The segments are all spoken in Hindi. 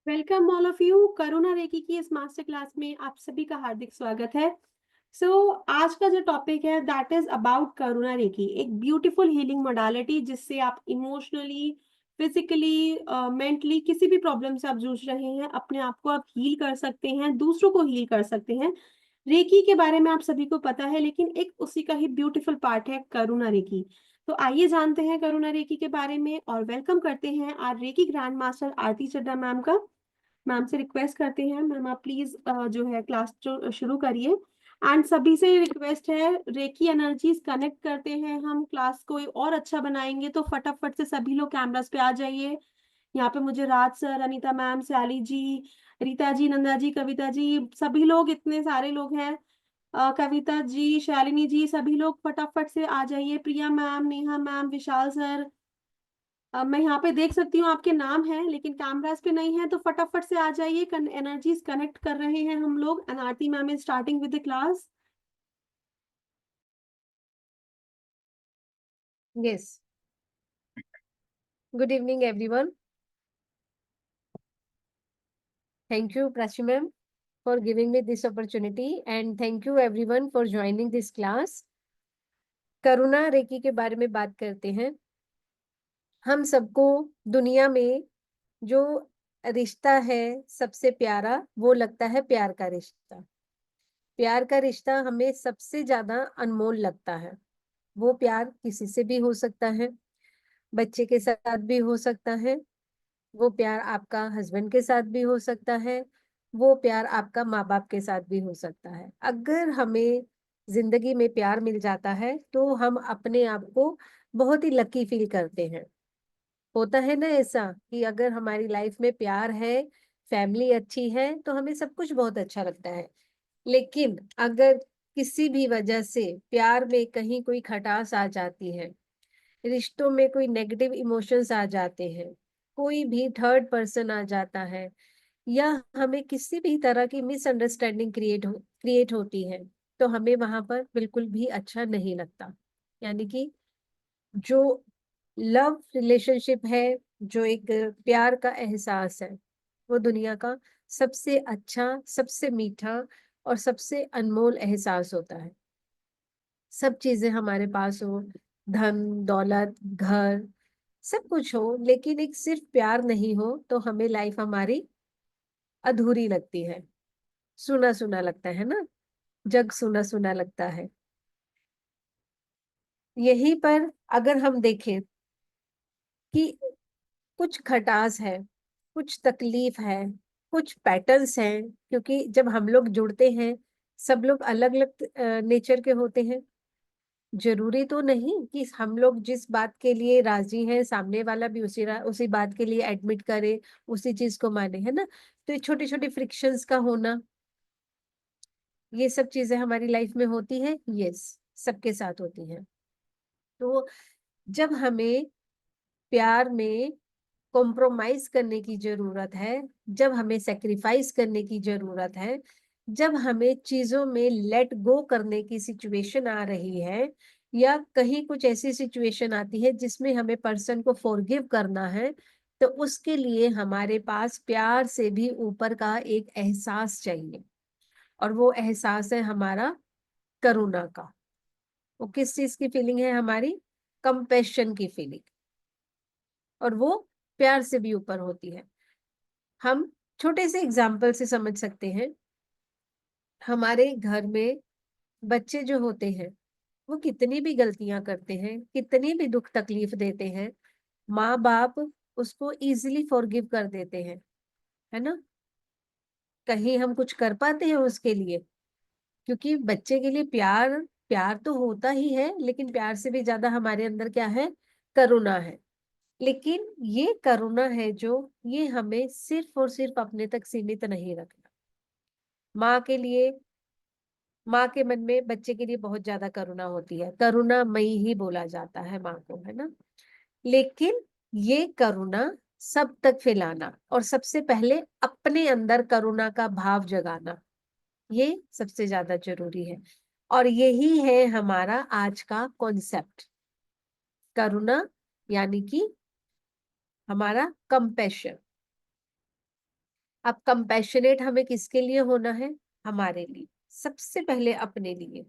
Welcome all of you. Karuna Reiki की इस मास्टर क्लास में आप सभी का हार्दिक स्वागत है। आज का जो टॉपिक है that is about Karuna Reiki, एक ब्यूटीफुल हीलिंग मोडालिटी जिससे आप इमोशनली, फिजिकली, मेंटली किसी भी प्रॉब्लम से आप जूझ रहे हैं, अपने आप को आप हील कर सकते हैं, दूसरों को हील कर सकते हैं। रेकी के बारे में आप सभी को पता है, लेकिन एक उसी का ही ब्यूटीफुल पार्ट है करुणा रेकी। तो आइए जानते हैं करुणा रेकी के बारे में और वेलकम करते हैं आज रेकी ग्रैंड मास्टर आरती चड्ढा मैम का। मैम से रिक्वेस्ट करते हैं, मैम आप प्लीज जो है क्लास जो शुरू करिए। एंड सभी से रिक्वेस्ट है, रेकी एनर्जीज कनेक्ट करते हैं, हम क्लास को और अच्छा बनाएंगे, तो फटाफट से सभी लोग कैमरास पे आ जाइए। यहाँ पे मुझे राज सर, अनीता मैम, सयाली जी, रीता जी, नंदा जी, कविता जी, सभी लोग, इतने सारे लोग हैं। कविता जी, शालिनी जी, सभी लोग फटाफट से आ जाइए। प्रिया मैम, नेहा मैम, विशाल सर। अब मैं यहाँ पे देख सकती हूँ आपके नाम हैं, लेकिन कैमरास पे नहीं है, तो फटाफट से आ जाइए। एनर्जीज कनेक्ट कर रहे हैं हम लोग, and Aarti ma'am is starting with the class. Yes. Good evening, everyone. Thank you, Prachi ma'am, for giving me this opportunity, and thank you everyone for joining this class. Karuna Reiki के बारे में बात करते हैं। हम सबको दुनिया में जो रिश्ता है सबसे प्यारा, वो लगता है प्यार का रिश्ता। प्यार का रिश्ता हमें सबसे ज्यादा अनमोल लगता है। वो प्यार किसी से भी हो सकता है, बच्चे के साथ भी हो सकता है, वो प्यार आपका हस्बैंड के साथ भी हो सकता है, वो प्यार आपका माँ बाप के साथ भी हो सकता है। अगर हमें जिंदगी में प्यार मिल जाता है तो हम अपने आप को बहुत ही लकी फील करते हैं। होता है ना ऐसा कि अगर हमारी लाइफ में प्यार है, फैमिली अच्छी है, तो हमें सब कुछ बहुत अच्छा लगता है। लेकिन अगर किसी भी वजह से प्यार में कहीं कोई खटास आ जाती है, रिश्तों में कोई नेगेटिव इमोशंस आ जाते हैं, कोई भी थर्ड पर्सन आ जाता है, या हमें किसी भी तरह की मिसअंडरस्टैंडिंग क्रिएट होती है, तो हमें वहां पर बिल्कुल भी अच्छा नहीं लगता। यानी कि जो लव रिलेशनशिप है, जो एक प्यार का एहसास है, वो दुनिया का सबसे अच्छा, सबसे मीठा और सबसे अनमोल एहसास होता है। सब चीजें हमारे पास हो, धन दौलत घर सब कुछ हो, लेकिन एक सिर्फ प्यार नहीं हो तो हमें लाइफ हमारी अधूरी लगती है, सुना सुना लगता है ना, जग सुना सुना लगता है। यहीं पर अगर हम देखें कि कुछ खटास है, कुछ तकलीफ है, कुछ पैटर्न्स हैं, क्योंकि जब हम लोग जुड़ते हैं सब लोग अलग अलग नेचर के होते हैं। जरूरी तो नहीं कि हम लोग जिस बात के लिए राजी हैं सामने वाला भी उसी बात के लिए एडमिट करे, उसी चीज को माने, है ना। तो ये छोटी छोटी फ्रिक्शंस का होना, ये सब चीजें हमारी लाइफ में होती है। यस, सबके साथ होती है। तो जब हमें प्यार में कॉम्प्रोमाइज करने की जरूरत है, जब हमें सेक्रीफाइस करने की जरूरत है, जब हमें चीजों में लेट गो करने की सिचुएशन आ रही है, या कहीं कुछ ऐसी सिचुएशन आती है जिसमें हमें पर्सन को फॉरगिव करना है, तो उसके लिए हमारे पास प्यार से भी ऊपर का एक एहसास चाहिए। और वो एहसास है हमारा करुणा का। वो किस चीज की फीलिंग है हमारी? कंपैशन की फीलिंग। और वो प्यार से भी ऊपर होती है। हम छोटे से एग्जाम्पल से समझ सकते हैं। हमारे घर में बच्चे जो होते हैं, वो कितनी भी गलतियां करते हैं, कितनी भी दुख तकलीफ देते हैं, माँ बाप उसको इजीली फॉरगिव कर देते हैं, है ना। कहीं हम कुछ कर पाते हैं उसके लिए? क्योंकि बच्चे के लिए प्यार, प्यार तो होता ही है, लेकिन प्यार से भी ज्यादा हमारे अंदर क्या है? करुणा है। लेकिन ये करुणा है जो, ये हमें सिर्फ और सिर्फ अपने तक सीमित नहीं रखना। माँ के लिए, माँ के मन में बच्चे के लिए बहुत ज्यादा करुणा होती है, करुणामयी ही बोला जाता है माँ को, है ना। लेकिन ये करुणा सब तक फैलाना, और सबसे पहले अपने अंदर करुणा का भाव जगाना, ये सबसे ज्यादा जरूरी है। और यही है हमारा आज का कॉन्सेप्ट, करुणा, यानी कि हमारा कंपैशन। अब कंपैशनेट हमें किसके लिए होना है? हमारे लिए, सबसे पहले अपने लिए।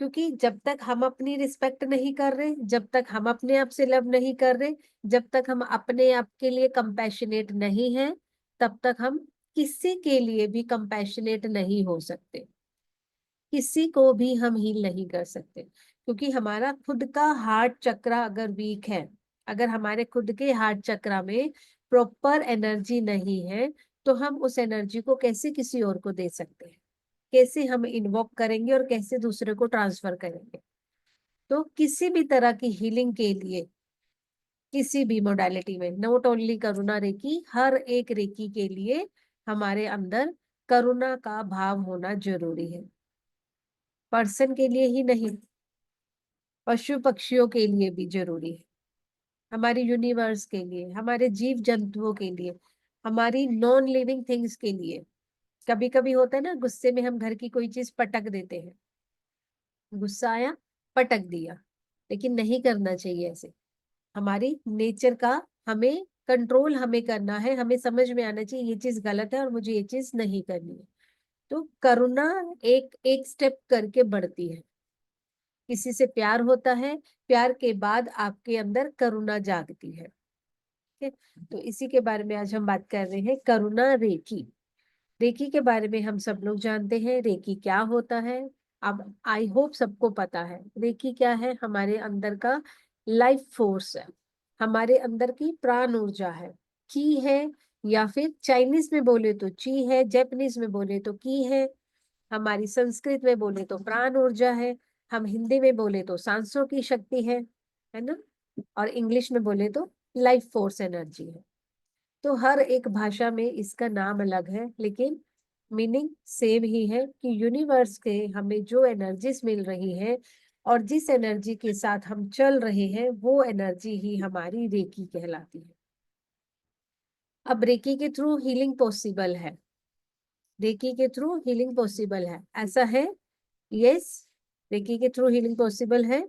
क्योंकि जब तक हम अपनी रिस्पेक्ट नहीं कर रहे, जब तक हम अपने आप से लव नहीं कर रहे, जब तक हम अपने आप के लिए कंपैशनेट नहीं हैं, तब तक हम किसी के लिए भी कंपैशनेट नहीं हो सकते, किसी को भी हम हील नहीं कर सकते। क्योंकि हमारा खुद का हार्ट चक्र अगर वीक है, अगर हमारे खुद के हार्ट चक्र में प्रॉपर एनर्जी नहीं है, तो हम उस एनर्जी को कैसे किसी और को दे सकते हैं? कैसे हम इन्वॉक करेंगे और कैसे दूसरे को ट्रांसफर करेंगे? तो किसी भी तरह की हीलिंग के लिए, किसी भी मोडालिटी में, नॉट ओनली करुणा रेकी, हर एक रेकी के लिए हमारे अंदर करुणा का भाव होना जरूरी है। पर्सन के लिए ही नहीं, पशु पक्षियों के लिए भी जरूरी है, हमारी यूनिवर्स के लिए, हमारे जीव जंतुओं के लिए, हमारी नॉन लिविंग थिंग्स के लिए। कभी कभी होता है ना, गुस्से में हम घर की कोई चीज पटक देते हैं, गुस्सा आया, पटक दिया, लेकिन नहीं करना चाहिए ऐसे। हमारी नेचर का हमें कंट्रोल हमें करना है, हमें समझ में आना चाहिए ये चीज गलत है और मुझे ये चीज नहीं करनी है। तो करुणा एक एक स्टेप करके बढ़ती है। किसी से प्यार होता है, प्यार के बाद आपके अंदर करुणा जागती है। ठीक है, तो इसी के बारे में आज हम बात कर रहे हैं, करुणा रेकी। रेकी के बारे में हम सब लोग जानते हैं, रेकी क्या होता है। अब आई होप सबको पता है रेकी क्या है। हमारे अंदर का लाइफ फोर्स है, हमारे अंदर की प्राण ऊर्जा है, की है, या फिर चाइनीज में बोले तो ची है, जापानीज में बोले तो की है, हमारी संस्कृत में बोले तो प्राण ऊर्जा है, हम हिंदी में बोले तो सांसों की शक्ति है ना, और इंग्लिश में बोले तो लाइफ फोर्स एनर्जी है। तो हर एक भाषा में इसका नाम अलग है, लेकिन मीनिंग सेम ही है कि यूनिवर्स के हमें जो एनर्जीज मिल रही है और जिस एनर्जी के साथ हम चल रहे हैं, वो एनर्जी ही हमारी रेकी कहलाती है। अब रेकी के थ्रू हीलिंग पॉसिबल है, रेकी के थ्रू हीलिंग पॉसिबल है, ऐसा है? यस, रेकी के थ्रू हीलिंग पॉसिबल है।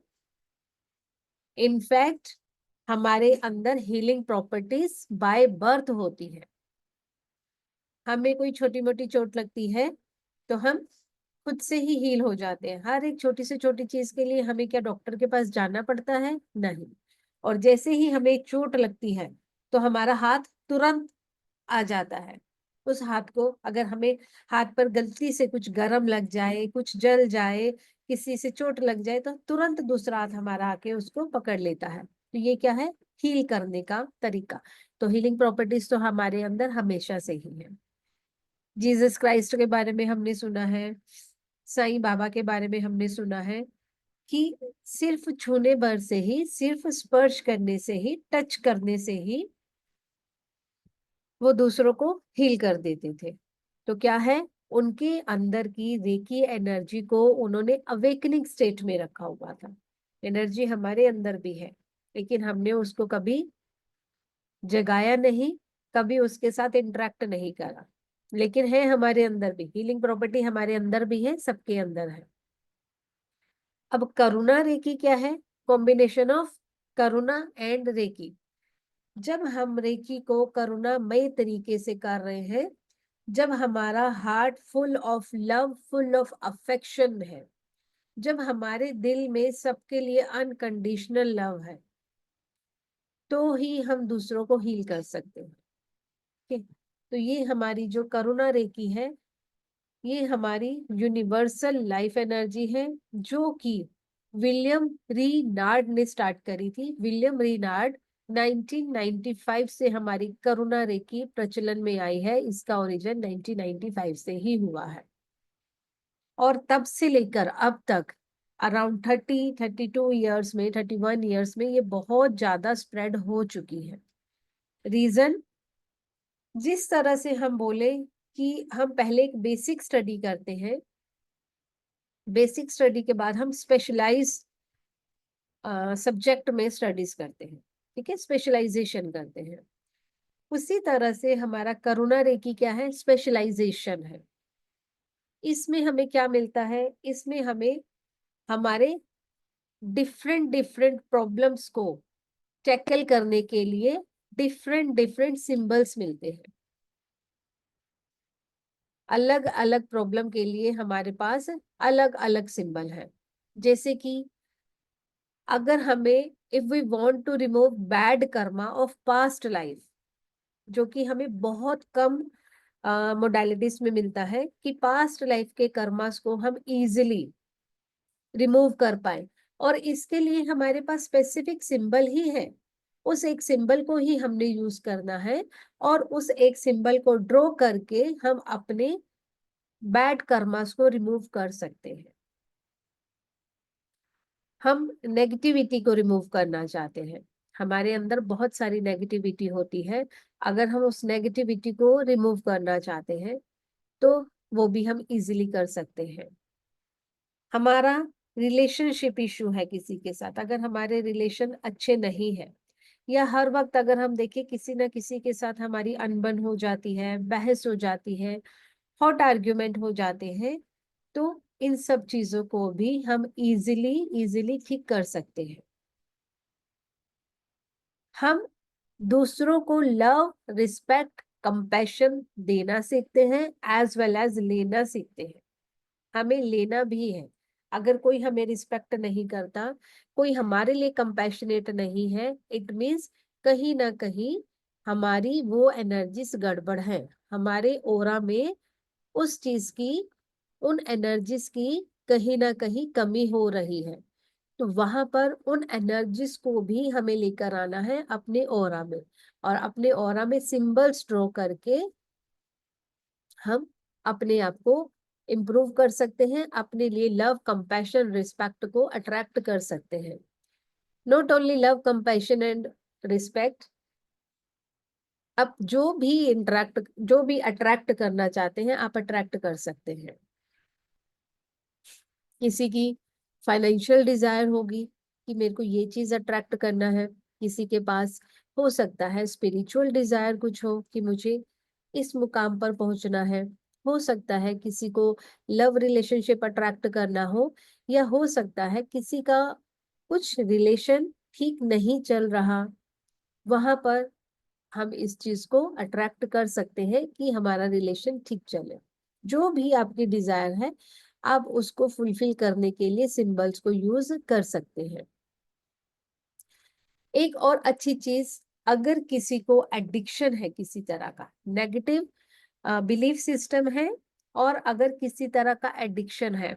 इनफैक्ट हमारे अंदर हीलिंग प्रॉपर्टीज बाय बर्थ होती है। हमें कोई छोटी मोटी चोट लगती है तो हम खुद से ही हील हो जाते हैं। हर एक छोटी से छोटी चीज के लिए हमें क्या डॉक्टर के पास जाना पड़ता है? नहीं। और जैसे ही हमें एक चोट लगती है तो हमारा हाथ तुरंत आ जाता है। उस हाथ को, अगर हमें हाथ पर गलती से कुछ गरम लग जाए, कुछ जल जाए, किसी से चोट लग जाए, तो तुरंत दूसरा हाथ हमारा आके उसको पकड़ लेता है। तो ये क्या है? हील करने का तरीका। तो हीलिंग प्रॉपर्टीज तो हमारे अंदर हमेशा से ही है। जीसस क्राइस्ट के बारे में हमने सुना है, साईं बाबा के बारे में हमने सुना है कि सिर्फ छूने भर से ही, सिर्फ स्पर्श करने से ही, टच करने से ही वो दूसरों को हील कर देते थे। तो क्या है, उनके अंदर की रेकी एनर्जी को उन्होंने अवेकनिंग स्टेट में रखा हुआ था। एनर्जी हमारे अंदर भी है, लेकिन हमने उसको कभी जगाया नहीं, कभी उसके साथ इंटरेक्ट नहीं करा, लेकिन है हमारे अंदर भी। हीलिंग प्रॉपर्टी हमारे अंदर भी है, सबके अंदर है। अब करुणा रेकी क्या है? Combination of Karuna and Reiki. जब हम रेकी को करुणामय तरीके से कर रहे हैं, जब हमारा heart full of love, full of affection है, जब हमारे दिल में सबके लिए अनकंडीशनल लव है, तो ही हम दूसरों को हील कर सकते हैं। ठीक, तो ये हमारी जो करुणा रेकी है, ये हमारी यूनिवर्सल लाइफ एनर्जी है, जो कि विलियम रीनार्ड ने स्टार्ट करी थी। विलियम रीनार्ड 1995 से हमारी करुणा रेकी प्रचलन में आई है। इसका ओरिजिन 1995 से ही हुआ है, और तब से लेकर अब तक अराउंड 32 ईयर्स में, 31 ईयर्स में ये बहुत ज्यादा स्प्रेड हो चुकी है। रीजन, जिस तरह से हम बोले कि हम पहले एक बेसिक स्टडी करते हैं, बेसिक स्टडी के बाद हम स्पेशलाइज सब्जेक्ट में स्टडीज करते हैं, ठीक है, स्पेशलाइजेशन करते हैं। उसी तरह से हमारा करुणा रेकी क्या है? स्पेशलाइजेशन है। इसमें हमें क्या मिलता है? इसमें हमें हमारे डिफरेंट डिफरेंट प्रॉब्लम्स को टैकल करने के लिए डिफरेंट डिफरेंट सिंबल्स मिलते हैं। अलग अलग प्रॉब्लम के लिए हमारे पास अलग अलग सिंबल है। जैसे कि अगर हमें if we want to remove bad karma of past life, जो कि हमें बहुत कम मोडालिटीज में मिलता है, कि पास्ट लाइफ के कर्मास को हम इजीली रिमूव कर पाए, और इसके लिए हमारे पास स्पेसिफिक सिंबल ही है। उस एक सिंबल को ही हमने यूज करना है, और उस एक सिंबल को ड्रॉ करके हम अपने बैड कर्मास को रिमूव कर सकते हैं। हम नेगेटिविटी को रिमूव करना चाहते हैं, हमारे अंदर बहुत सारी नेगेटिविटी होती है, अगर हम उस नेगेटिविटी को रिमूव करना चाहते हैं तो वो भी हम इजीली कर सकते हैं। हमारा रिलेशनशिप इशू है किसी के साथ, अगर हमारे रिलेशन अच्छे नहीं है, या हर वक्त अगर हम देखें किसी ना किसी के साथ हमारी अनबन हो जाती है, बहस हो जाती है, हॉट आर्ग्यूमेंट हो जाते हैं, तो इन सब चीजों को भी हम इजीली ठीक कर सकते हैं। हम दूसरों को लव, रिस्पेक्ट, कंपैशन देना सीखते हैं, एज वेल एज लेना सीखते हैं। हमें लेना भी है। अगर कोई हमें रिस्पेक्ट नहीं करता, कोई हमारे लिए कंपैशनेट नहीं है, इट मीन्स कहीं ना कहीं हमारी वो एनर्जीज गड़बड़ है, हमारे ओरा में उस चीज की, उन एनर्जीज की कहीं ना कहीं कमी हो रही है। तो वहां पर उन एनर्जीज को भी हमें लेकर आना है अपने ओरा में, और अपने ओरा में सिंबल्स ड्रॉ करके हम अपने आप को इम्प्रूव कर सकते हैं, अपने लिए लव, कंपैशन, रिस्पेक्ट को अट्रैक्ट कर सकते हैं। Not only love, compassion and respect, आप जो भी अट्रैक्ट करना चाहते हैं आप अट्रैक्ट कर सकते हैं। किसी की फाइनेंशियल डिजायर होगी कि मेरे को ये चीज अट्रैक्ट करना है, किसी के पास हो सकता है स्पिरिचुअल डिजायर कुछ हो कि मुझे इस मुकाम पर पहुंचना है, हो सकता है किसी को लव रिलेशनशिप अट्रैक्ट करना हो, या हो सकता है किसी का कुछ रिलेशन ठीक नहीं चल रहा, वहां पर हम इस चीज को अट्रैक्ट कर सकते हैं कि हमारा रिलेशन ठीक चले। जो भी आपकी डिजायर है आप उसको फुलफिल करने के लिए सिंबल्स को यूज कर सकते हैं। एक और अच्छी चीज, अगर किसी को एडिक्शन है, किसी तरह का नेगेटिव बिलीफ सिस्टम है, और अगर किसी तरह का एडिक्शन है,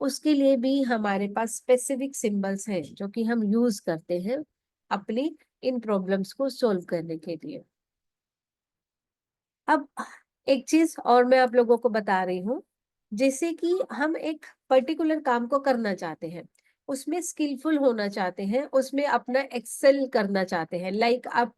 उसके लिए भी हमारे पास स्पेसिफिक सिंबल्स हैं जो कि हम यूज करते हैं अपनी इन प्रॉब्लम्स को सॉल्व करने के लिए। अब एक चीज और मैं आप लोगों को बता रही हूँ, जैसे कि हम एक पर्टिकुलर काम को करना चाहते हैं, उसमें स्किलफुल होना चाहते हैं, उसमें अपना एक्सेल करना चाहते हैं, लाइक आप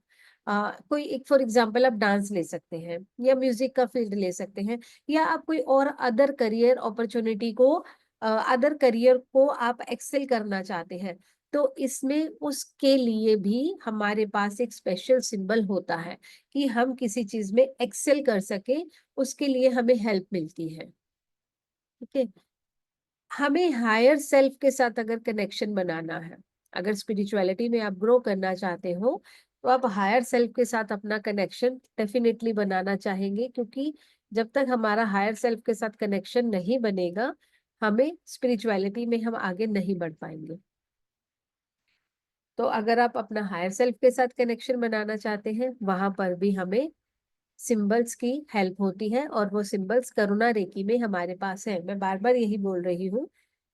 कोई एक फॉर एग्जांपल आप डांस ले सकते हैं, या म्यूजिक का फील्ड ले सकते हैं, या आप कोई और अदर करियर अपॉर्चुनिटी को, अदर करियर को आप एक्सेल करना चाहते हैं, तो इसमें उसके लिए भी हमारे पास एक स्पेशल सिंबल होता है कि हम किसी चीज में एक्सेल कर सके, उसके लिए हमें हेल्प मिलती है। ठीक है, हमें हायर सेल्फ के साथ अगर कनेक्शन बनाना है, अगर स्पिरिचुअलिटी में आप ग्रो करना चाहते हो, तो आप हायर सेल्फ के साथ अपना कनेक्शन डेफिनेटली बनाना चाहेंगे, क्योंकि जब तक हमारा हायर सेल्फ के साथ कनेक्शन नहीं बनेगा, हमें स्पिरिचुअलिटी में हम आगे नहीं बढ़ पाएंगे। तो अगर आप अपना हायर सेल्फ के साथ कनेक्शन बनाना चाहते हैं, वहां पर भी हमें सिंबल्स की हेल्प होती है, और वो सिंबल्स करुणा रेकी में हमारे पास है। मैं बार बार यही बोल रही हूँ,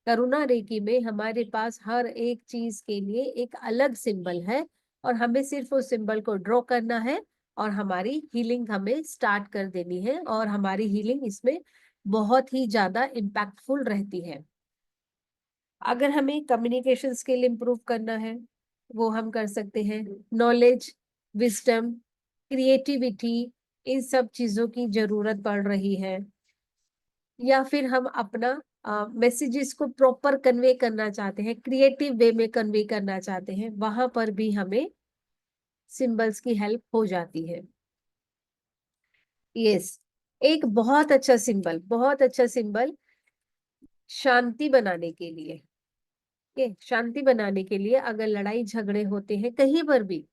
करुणा रेकी में हमारे पास हर एक चीज के लिए एक अलग सिंबल है, और हमें सिर्फ उस सिंबल को ड्रॉ करना है, और हमारी हीलिंग हमें स्टार्ट कर देनी है, और हमारी हीलिंग इसमें बहुत ही ज्यादा इम्पैक्टफुल रहती है। अगर हमें कम्युनिकेशन स्किल इंप्रूव करना है, वो हम कर सकते हैं। नॉलेज, विजडम, क्रिएटिविटी, इन सब चीजों की जरूरत पड़ रही है, या फिर हम अपना मैसेजेस को प्रॉपर कन्वे करना चाहते हैं, क्रिएटिव वे में कन्वे करना चाहते हैं, वहां पर भी हमें सिंबल्स की हेल्प हो जाती है। यस, एक बहुत अच्छा सिंबल शांति बनाने के लिए, ये शांति बनाने के लिए, अगर लड़ाई झगड़े होते हैं कहीं पर भी,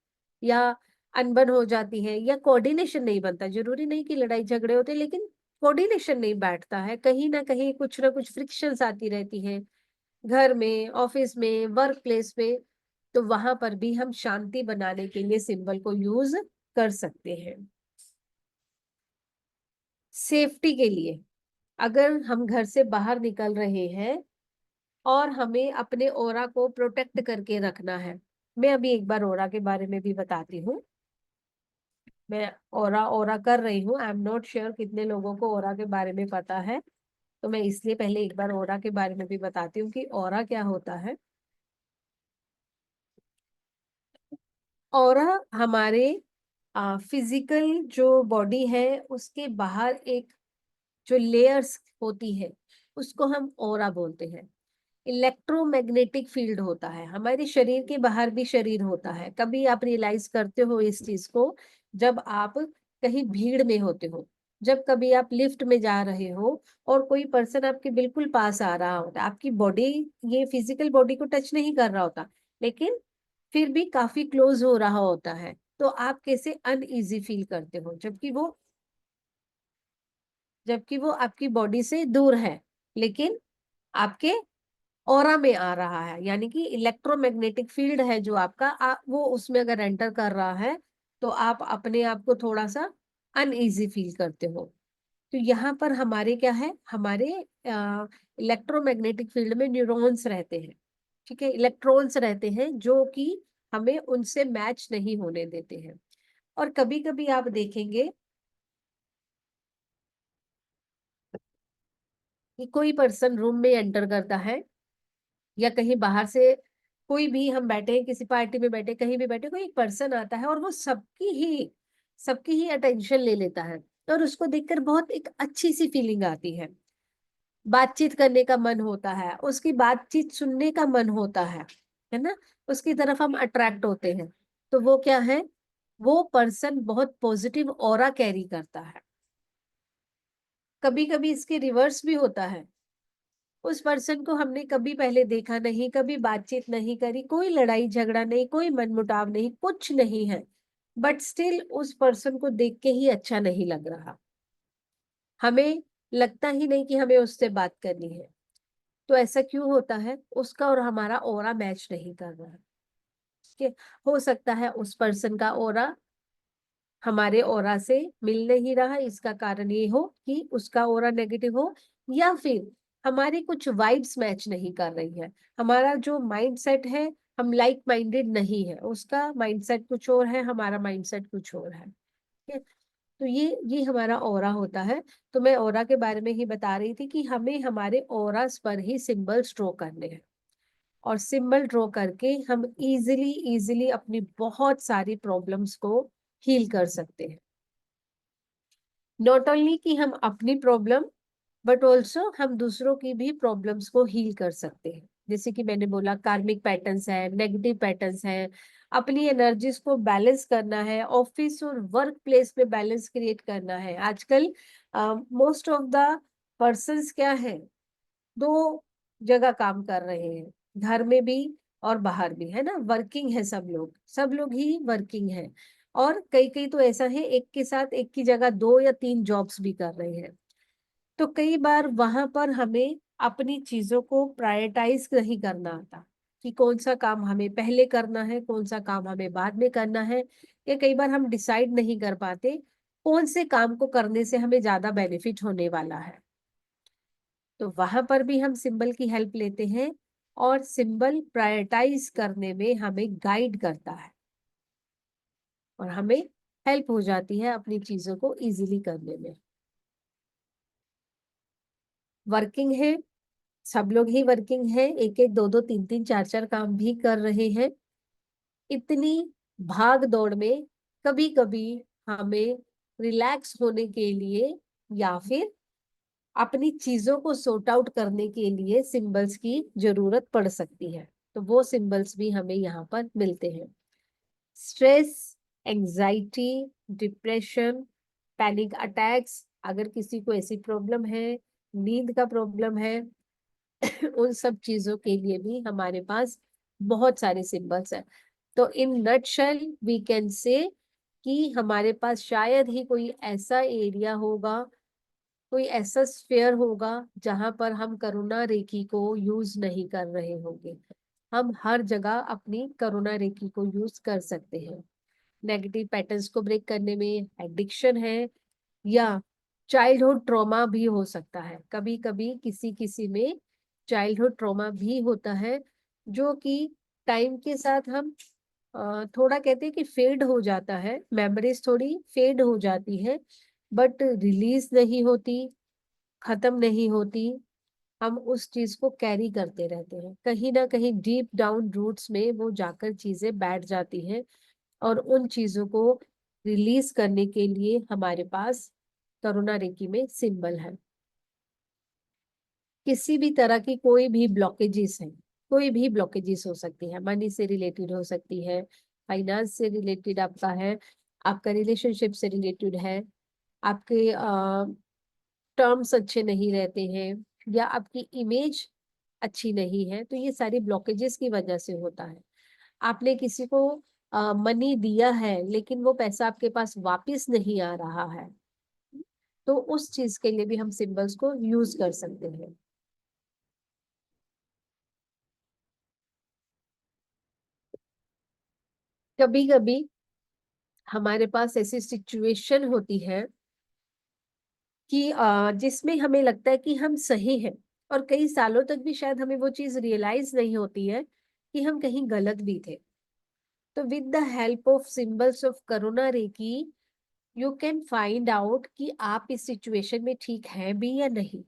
या अनबन हो जाती है, या कोऑर्डिनेशन नहीं बनता, जरूरी नहीं कि लड़ाई झगड़े होते, लेकिन कोऑर्डिनेशन नहीं बैठता है, कहीं ना कुछ फ्रिक्शंस आती रहती हैं, घर में, ऑफिस में, वर्क प्लेस में, तो वहां पर भी हम शांति बनाने के लिए सिंबल को यूज कर सकते हैं। सेफ्टी के लिए, अगर हम घर से बाहर निकल रहे हैं और हमें अपने ऑरा को प्रोटेक्ट करके रखना है, मैं अभी एक बार ऑरा के बारे में भी बताती हूँ। मैं ऑरा ऑरा कर रही हूँ, आई एम नॉट श्योर कितने लोगों को ऑरा के बारे में पता है, तो मैं इसलिए पहले एक बार ऑरा के बारे में भी बताती हूँ कि ऑरा क्या होता है। ऑरा हमारे फिजिकल जो बॉडी है उसके बाहर एक जो लेयर्स होती है उसको हम ऑरा बोलते हैं। इलेक्ट्रोमैग्नेटिक फील्ड होता है, हमारे शरीर के बाहर भी शरीर होता है। कभी आप रियलाइज करते हो इस चीज को जब आप कहीं भीड़ में होते हो, जब कभी आप लिफ्ट में जा रहे हो और कोई पर्सन आपके बिल्कुल पास आ रहा होता है, आपकी बॉडी, ये फिजिकल बॉडी को टच नहीं कर रहा होता, लेकिन फिर भी काफी क्लोज हो रहा होता है, तो आप कैसे अनईजी फील करते हो, जबकि वो आपकी बॉडी से दूर है लेकिन आपके ऑरा में आ रहा है। यानी कि इलेक्ट्रोमैग्नेटिक फील्ड है जो आपका वो उसमें अगर एंटर कर रहा है तो आप अपने आप को थोड़ा सा अनईजी फील करते हो। तो यहाँ पर हमारे क्या है, हमारे इलेक्ट्रोमैग्नेटिक फील्ड में न्यूरॉन्स रहते हैं, ठीक है, इलेक्ट्रॉन्स रहते हैं जो कि हमें उनसे मैच नहीं होने देते हैं। और कभी कभी आप देखेंगे कि कोई पर्सन रूम में एंटर करता है या कहीं बाहर से, कोई भी, हम बैठे हैं किसी पार्टी में, बैठे कहीं भी बैठे, कोई एक पर्सन आता है और वो सबकी ही अटेंशन ले लेता है, और उसको देखकर बहुत एक अच्छी सी फीलिंग आती है, बातचीत करने का मन होता है, उसकी बातचीत सुनने का मन होता है ना, उसकी तरफ हम अट्रैक्ट होते हैं। तो वो क्या है, वो पर्सन बहुत पॉजिटिव ऑरा कैरी करता है। कभी कभी इसके रिवर्स भी होता है, उस पर्सन को हमने कभी पहले देखा नहीं, कभी बातचीत नहीं करी, कोई लड़ाई झगड़ा नहीं, कोई मनमुटाव नहीं, कुछ नहीं है, बट स्टिल उस पर्सन को देख के ही अच्छा नहीं लग रहा, हमें लगता ही नहीं कि हमें उससे बात करनी है। तो ऐसा क्यों होता है, उसका और हमारा ऑरा मैच नहीं कर रहा है। ठीक है, हो सकता है उस पर्सन का ऑरा हमारे ऑरा से मिल नहीं रहा, इसका कारण ये हो कि उसका ऑरा नेगेटिव हो, या फिर हमारी कुछ वाइब्स मैच नहीं कर रही है, हमारा जो माइंडसेट है, हम लाइक माइंडेड नहीं है, उसका माइंडसेट कुछ और है, हमारा माइंडसेट कुछ और है। ठीक है, तो ये हमारा ऑरा होता है। तो मैं ऑरा के बारे में ही बता रही थी कि हमें हमारे ऑरास पर ही सिंबल्स ड्रॉ करने हैं, और सिंबल ड्रॉ करके हम इजीली इजीली अपनी बहुत सारी प्रॉब्लम्स को हील कर सकते हैं। नॉट ओनली कि हम अपनी प्रॉब्लम, बट ऑल्सो हम दूसरों की भी प्रॉब्लम्स को हील कर सकते हैं। जैसे कि मैंने बोला, कार्मिक पैटर्न्स है, नेगेटिव पैटर्न्स है, अपनी एनर्जीज को बैलेंस करना है, ऑफिस और वर्क प्लेस में बैलेंस क्रिएट करना है। आजकल मोस्ट ऑफ द पर्सन्स क्या है, दो जगह काम कर रहे हैं, घर में भी और बाहर भी, है ना, वर्किंग है, सब लोग ही वर्किंग है। और कई कई तो ऐसा है, एक के साथ एक की जगह 2 या 3 जॉब्स भी कर रहे हैं। तो कई बार वहां पर हमें अपनी चीजों को प्रायोरिटाइज नहीं करना आता कि कौन सा काम हमें पहले करना है, कौन सा काम हमें बाद में करना है, या कई बार हम डिसाइड नहीं कर पाते कौन से काम को करने से हमें ज्यादा बेनिफिट होने वाला है। तो वहां पर भी हम सिंबल की हेल्प लेते हैं, और सिंबल प्रायोरिटाइज करने में हमें गाइड करता है, और हमें हेल्प हो जाती है अपनी चीजों को इजीली करने में। वर्किंग है, सब लोग ही वर्किंग है, एक एक दो दो तीन तीन चार चार काम भी कर रहे हैं। इतनी भाग दौड़ में कभी कभी हमें रिलैक्स होने के लिए या फिर अपनी चीजों को सॉर्ट आउट करने के लिए सिंबल्स की जरूरत पड़ सकती है। तो वो सिंबल्स भी हमें यहाँ पर मिलते हैं। Stress, anxiety, depression, panic attacks, अगर किसी को ऐसी प्रॉब्लम है, नींद का प्रॉब्लम है, उन सब चीजों के लिए भी हमारे पास बहुत सारे सिंबल्स हैं। तो in nutshell we can say कि हमारे पास शायद ही कोई ऐसा एरिया होगा कोई ऐसा स्फेयर होगा जहां पर हम करुणा रेखी को यूज नहीं कर रहे होंगे। हम हर जगह अपनी करुणा रेखी को यूज कर सकते हैं। नेगेटिव पैटर्न्स को ब्रेक करने में, एडिक्शन है या चाइल्डहुड ट्रॉमा भी हो सकता है। कभी कभी किसी किसी में चाइल्डहुड ट्रॉमा भी होता है, जो कि टाइम के साथ हम थोड़ा कहते हैं कि फेड हो जाता है, मेमोरीज थोड़ी फेड हो जाती है, बट रिलीज नहीं होती, खत्म नहीं होती। हम उस चीज को कैरी करते रहते हैं, कहीं ना कहीं डीप डाउन रूट्स में वो जाकर चीजें बैठ जाती हैं, और उन चीजों को रिलीज करने के लिए हमारे पास करुणा रेकी में सिंबल है। किसी भी तरह की कोई भी ब्लॉकेजेस है, कोई भी ब्लॉकेजेस हो सकती है, मनी से रिलेटेड हो सकती है, फाइनेंस से रिलेटेड आपका है, आपका रिलेशनशिप से रिलेटेड है, आपके टर्म्स अच्छे नहीं रहते हैं, या आपकी इमेज अच्छी नहीं है, तो ये सारी ब्लॉकेजेस की वजह से होता है। आपने किसी को मनी दिया है लेकिन वो पैसा आपके पास वापस नहीं आ रहा है, तो उस चीज के लिए भी हम सिंबल्स को यूज कर सकते हैं। कभी कभी हमारे पास ऐसी सिचुएशन होती है कि जिसमें हमें लगता है कि हम सही हैं, और कई सालों तक भी शायद हमें वो चीज रियलाइज नहीं होती है कि हम कहीं गलत भी थे। तो with the help of symbols of Karuna Reiki, you can find out कि आप इस सिचुएशन में ठीक हैं भी या नहीं।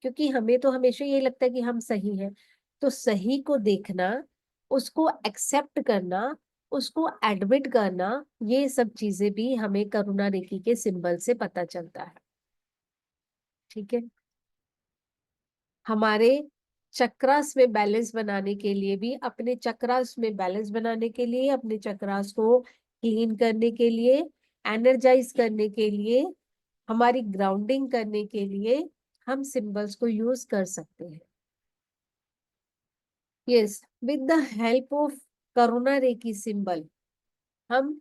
क्योंकि हमें तो हमेशा ये लगता है कि हम सही हैं, तो सही को देखना, उसको एक्सेप्ट करना, उसको एडमिट करना, ये सब चीजें भी हमें करुणा रेखी के सिंबल से पता चलता है। ठीक है। हमारे चक्रास में बैलेंस बनाने के लिए भी, अपने चक्रास में बैलेंस बनाने के लिए, अपने चक्रास को क्लीन करने के लिए, एनर्जाइज करने के लिए, हमारी ग्राउंडिंग करने के लिए हम सिंबल्स को यूज कर सकते हैं। Yes, with the help of Karuna Reiki symbol हम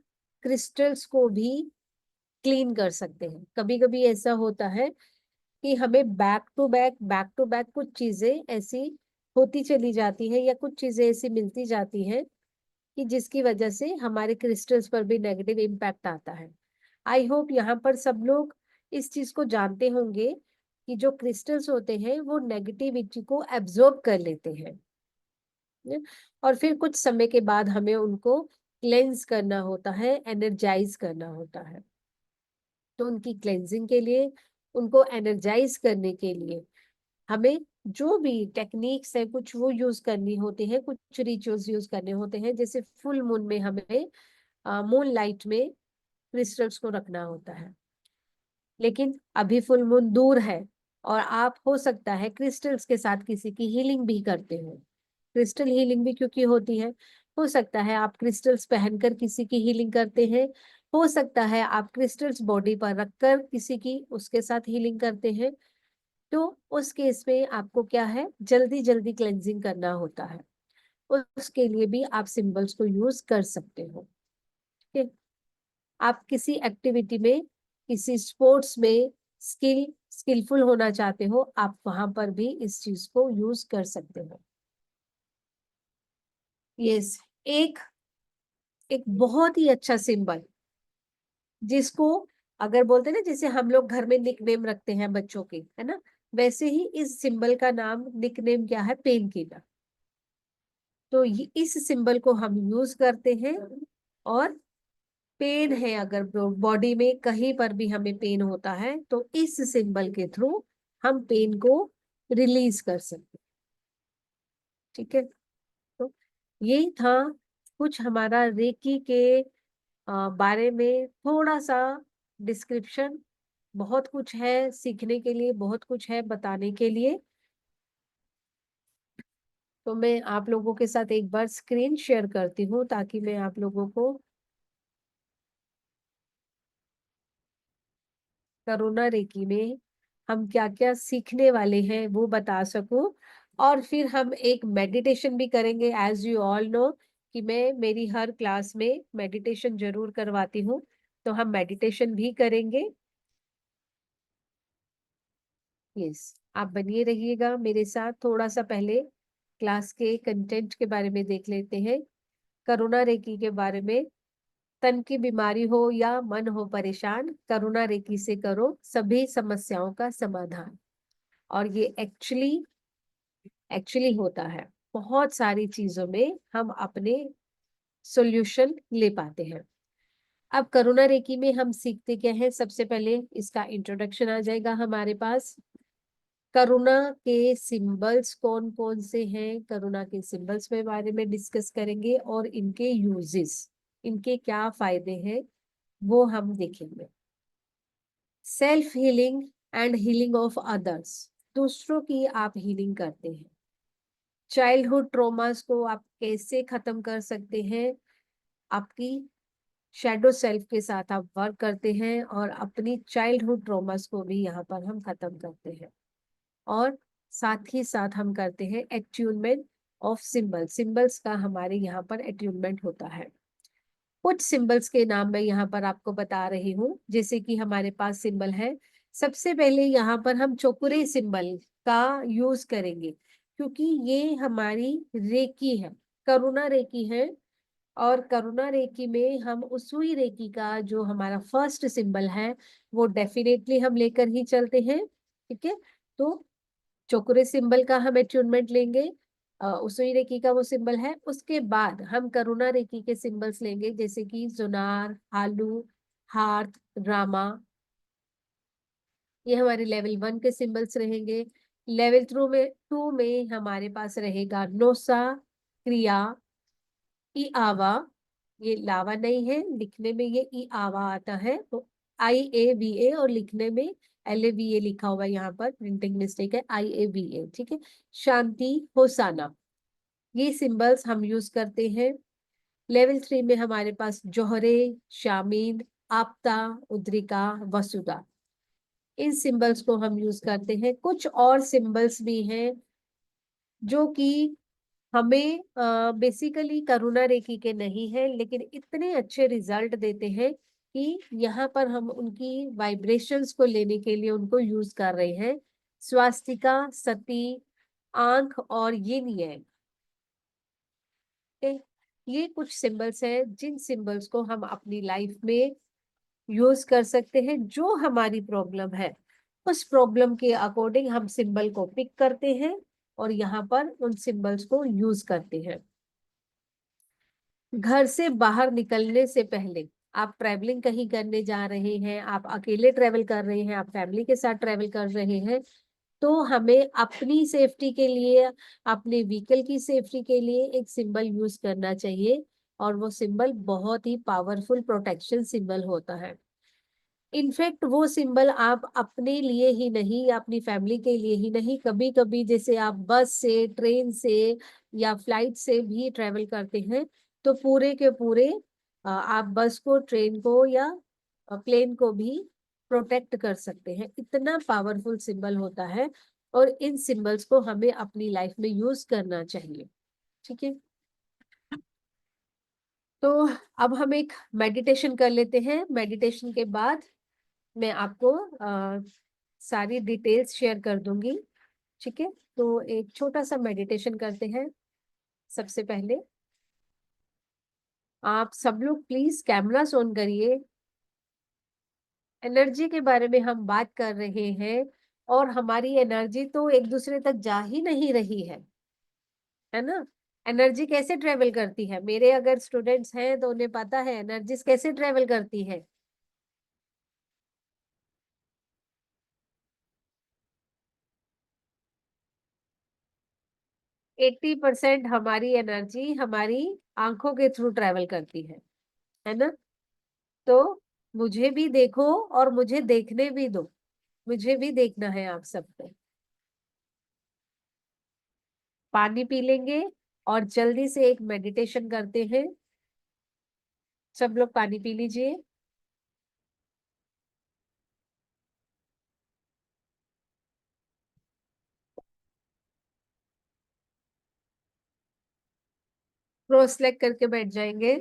क्रिस्टल्स को भी क्लीन कर सकते हैं। कभी कभी ऐसा होता है कि हमें बैक टू बैक कुछ चीजें ऐसी होती चली जाती है, या कुछ चीजें ऐसी मिलती जाती हैं कि जिसकी वजह से हमारे क्रिस्टल्स पर भी नेगेटिव इम्पैक्ट आता है। आई होप यहाँ पर सब लोग इस चीज को जानते होंगे कि जो क्रिस्टल्स होते हैं वो नेगेटिविटी को एब्जॉर्ब कर लेते हैं, और फिर कुछ समय के बाद हमें उनको क्लेंस करना होता है, एनर्जाइज करना होता है। तो उनकी क्लेंजिंग के लिए, उनको एनर्जाइज करने के लिए हमें जो भी टेक्निक्स है कुछ वो यूज करनी होती है, कुछ रिचुअल्स यूज करने होते हैं। जैसे फुल मून में हमें मून लाइट में क्रिस्टल्स को रखना होता है, लेकिन अभी फुल मून दूर है, और आप हो सकता है क्रिस्टल्स के साथ किसी की हीलिंग भी करते हो। क्रिस्टल हीलिंग भी क्योंकि होती है, हो सकता है आप क्रिस्टल्स पहनकर किसी की हीलिंग करते हैं, हो सकता है आप क्रिस्टल्स बॉडी पर रखकर किसी की उसके साथ हीलिंग करते हैं। तो उस केस में आपको क्या है, जल्दी जल्दी क्लेंजिंग करना होता है, उसके लिए भी आप सिंबल्स को यूज कर सकते हो। ठीक है। आप किसी एक्टिविटी में, किसी स्पोर्ट्स में स्किलफुल होना चाहते हो, आप वहां पर भी इस चीज को यूज कर सकते हो। यस, एक एक बहुत ही अच्छा सिंबल, जिसको अगर बोलते हैं ना, जैसे हम लोग घर में निकनेम रखते हैं बच्चों के, है ना, वैसे ही इस सिंबल का नाम, निकनेम क्या है, पेन किलर। तो इस सिंबल को हम यूज करते हैं, और पेन है अगर बॉडी में कहीं पर भी हमें पेन होता है, तो इस सिंबल के थ्रू हम पेन को रिलीज कर सकते हैं। ठीक है। तो ये था कुछ हमारा रेकी के बारे में थोड़ा सा डिस्क्रिप्शन। बहुत कुछ है सीखने के लिए, बहुत कुछ है बताने के लिए। तो मैं आप लोगों के साथ एक बार स्क्रीन शेयर करती हूँ, ताकि मैं आप लोगों को करुणा रेकी में हम क्या क्या सीखने वाले हैं वो बता सकूं। और फिर हम एक मेडिटेशन भी करेंगे। एज यू ऑल नो कि मैं मेरी हर क्लास में मेडिटेशन जरूर करवाती हूँ, तो हम मेडिटेशन भी करेंगे। यस, आप बनिए रहिएगा मेरे साथ। थोड़ा सा पहले क्लास के कंटेंट के बारे में देख लेते हैं। करुणा रेकी के बारे में, तन की बीमारी हो या मन हो परेशान, करुणा रेकी से करो सभी समस्याओं का समाधान। और ये एक्चुअली होता है। बहुत सारी चीजों में हम अपने सॉल्यूशन ले पाते हैं। अब करुणा रेकी में हम सीखते क्या है, सबसे पहले इसका इंट्रोडक्शन आ जाएगा हमारे पास। करुणा के सिंबल्स कौन कौन से हैं, करुणा के सिंबल्स के बारे में डिस्कस करेंगे और इनके यूजेस, इनके क्या फायदे हैं वो हम देखेंगे। Self healing and healing of others, दूसरों की आप हीलिंग करते हैं। चाइल्डहुड ट्रॉमास को आप कैसे खत्म कर सकते हैं, आपकी शैडो सेल्फ के साथ आप वर्क करते हैं और अपनी चाइल्डहुड ट्रॉमास को भी यहाँ पर हम खत्म करते हैं। और साथ ही साथ हम करते हैं एट्यूनमेंट ऑफ सिंबल्स का हमारे यहाँ पर एट्यूनमेंट होता है। कुछ सिंबल्स के नाम मैं यहाँ पर आपको बता रही हूँ, जैसे कि हमारे पास सिंबल है। सबसे पहले यहाँ पर हम चौकुरे सिंबल का यूज करेंगे, क्योंकि ये हमारी रेकी है, करुणा रेकी है। और करुणा रेकी में हम उसूई रेकी का जो हमारा फर्स्ट सिंबल है वो डेफिनेटली हम लेकर ही चलते हैं। ठीक है, तो चोकुरे सिंबल का हम एट्यूनमेंट लेंगे, उसुई रेकी का वो सिंबल है। उसके बाद हम करुणा रेकी के सिंबल्स लेंगे, जैसे कि जुनार, हालू, हार्थ, रामा। ये हमारे लेवल 1 के सिंबल्स रहेंगे। लेवल 2 में हमारे पास रहेगा नोसा, क्रिया, ई आवा। ये लावा नहीं है, लिखने में ये ई आवा आता है, तो IAVA, और लिखने में LAVA लिखा हुआ है, यहाँ पर प्रिंटिंग मिस्टेक है, IAVA। ठीक है, शांति, होसाना, ये सिंबल्स हम यूज करते हैं। लेवल 3 में हमारे पास जोहरे, शामीन, आपता, उद्रिका, वसुदा, इन सिंबल्स को हम यूज करते हैं। कुछ और सिंबल्स भी हैं जो कि हमें बेसिकली करुणा रेकी के नहीं है, लेकिन इतने अच्छे रिजल्ट देते हैं कि यहाँ पर हम उनकी वाइब्रेशंस को लेने के लिए उनको यूज कर रहे हैं। स्वास्तिका, सती, आंख और यिन yang। ये कुछ सिंबल्स हैं जिन सिंबल्स को हम अपनी लाइफ में यूज कर सकते हैं। जो हमारी प्रॉब्लम है उस प्रॉब्लम के अकॉर्डिंग हम सिंबल को पिक करते हैं और यहाँ पर उन सिंबल्स को यूज करते हैं। घर से बाहर निकलने से पहले, आप ट्रैवलिंग कहीं करने जा रहे हैं, आप अकेले ट्रैवल कर रहे हैं, आप फैमिली के साथ ट्रैवल कर रहे हैं, तो हमें अपनी सेफ्टी के लिए, अपने व्हीकल की सेफ्टी के लिए एक सिंबल यूज करना चाहिए। और वो सिंबल बहुत ही पावरफुल प्रोटेक्शन सिंबल होता है। इनफैक्ट वो सिंबल आप अपने लिए ही नहीं, अपनी फैमिली के लिए ही नहीं, कभी कभी जैसे आप बस से, ट्रेन से या फ्लाइट से भी ट्रेवल करते हैं, तो पूरे के पूरे आप बस को, ट्रेन को या प्लेन को भी प्रोटेक्ट कर सकते हैं। इतना पावरफुल सिंबल होता है और इन सिंबल्स को हमें अपनी लाइफ में यूज करना चाहिए। ठीक है, तो अब हम एक मेडिटेशन कर लेते हैं। मेडिटेशन के बाद मैं आपको सारी डिटेल्स शेयर कर दूंगी। ठीक है, तो एक छोटा सा मेडिटेशन करते हैं। सबसे पहले आप सब लोग प्लीज कैमरा ऑन करिए। एनर्जी के बारे में हम बात कर रहे हैं और हमारी एनर्जी तो एक दूसरे तक जा ही नहीं रही है ना। एनर्जी कैसे ट्रेवल करती है, मेरे अगर स्टूडेंट्स हैं तो उन्हें पता है एनर्जी कैसे ट्रेवल करती है। 80% हमारी एनर्जी हमारी आंखों के थ्रू ट्रेवल करती है ना। तो मुझे भी देखो और मुझे देखने भी दो, मुझे भी देखना है आप सबको। पानी पी लेंगे और जल्दी से एक मेडिटेशन करते हैं। सब लोग पानी पी लीजिए। क्रॉस लेग करके बैठ जाएंगे।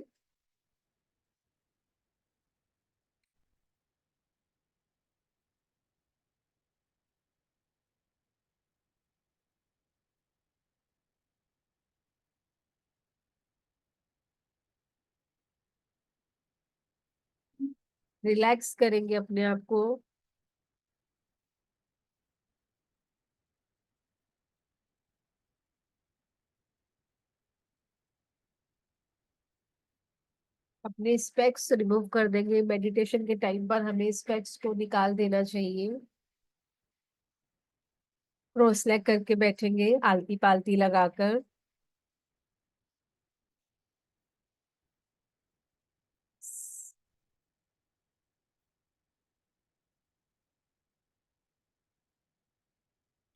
रिलैक्स करेंगे अपने आप को। अपने स्पेक्स रिमूव कर देंगे। मेडिटेशन के टाइम पर हमें स्पेक्स को निकाल देना चाहिए। क्रॉस लेग करके बैठेंगे, आलती पालती लगाकर।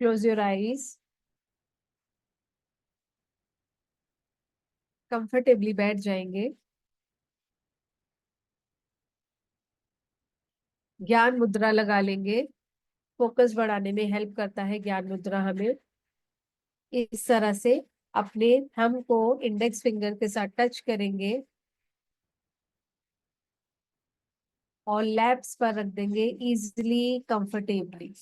Close your eyes. कंफर्टेबली बैठ जाएंगे। ज्ञान मुद्रा लगा लेंगे। फोकस बढ़ाने में हेल्प करता है ज्ञान मुद्रा हमें। इस तरह से अपने थंब को इंडेक्स फिंगर के साथ टच करेंगे और लैप्स पर रख देंगे easily, comfortably.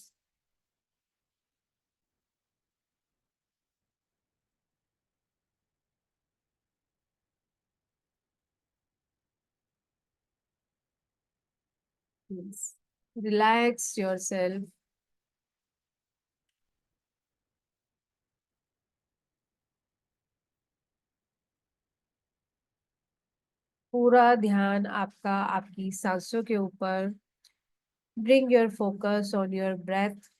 Relax yourself. पूरा ध्यान आपका आपकी सांसों के ऊपर। Bring your focus on your breath.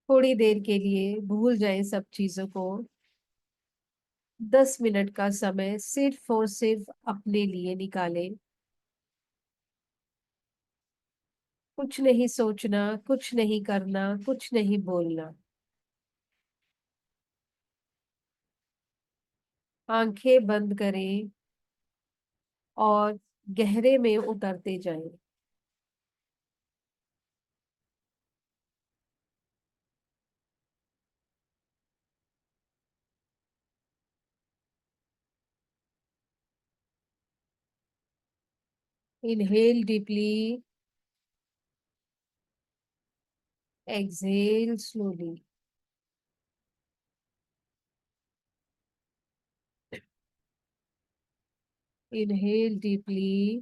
थोड़ी देर के लिए भूल जाए सब चीजों को। 10 मिनट का समय सिर्फ और सिर्फ अपने लिए निकालें। कुछ नहीं सोचना, कुछ नहीं करना, कुछ नहीं बोलना। आंखें बंद करें और गहरे में उतरते जाएं। Inhale deeply, exhale slowly. Inhale deeply,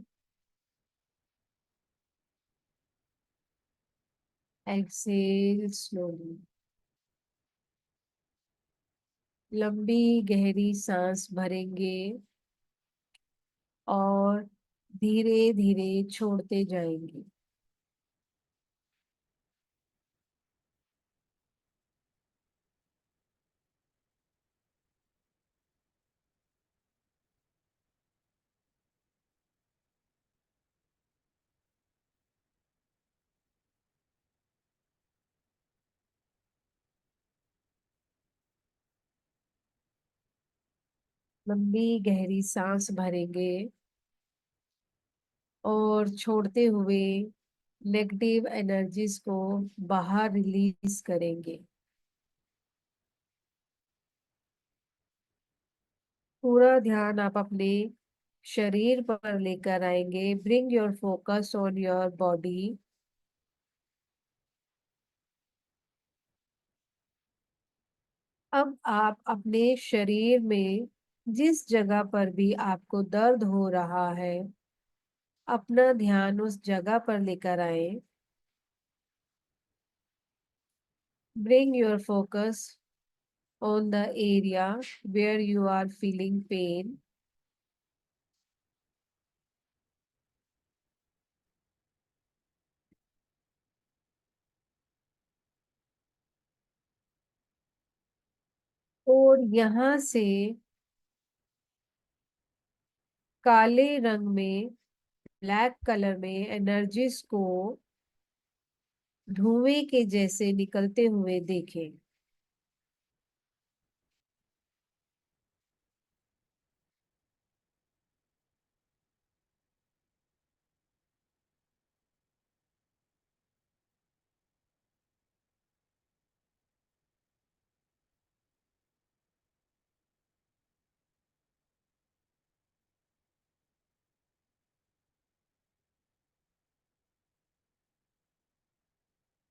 exhale slowly. लंबी गहरी सांस भरेंगे और धीरे धीरे छोड़ते जाएंगे। लंबी गहरी सांस भरेंगे और छोड़ते हुए नेगेटिव एनर्जीज को बाहर रिलीज करेंगे। पूरा ध्यान आप अपने शरीर पर लेकर आएंगे। Bring your focus on your body. अब आप अपने शरीर में जिस जगह पर भी आपको दर्द हो रहा है, अपना ध्यान उस जगह पर लेकर आए। Bring your focus on the area where you are feeling pain. और यहाँ से काले रंग में, ब्लैक कलर में एनर्जीज को धुएं के जैसे निकलते हुए देखें।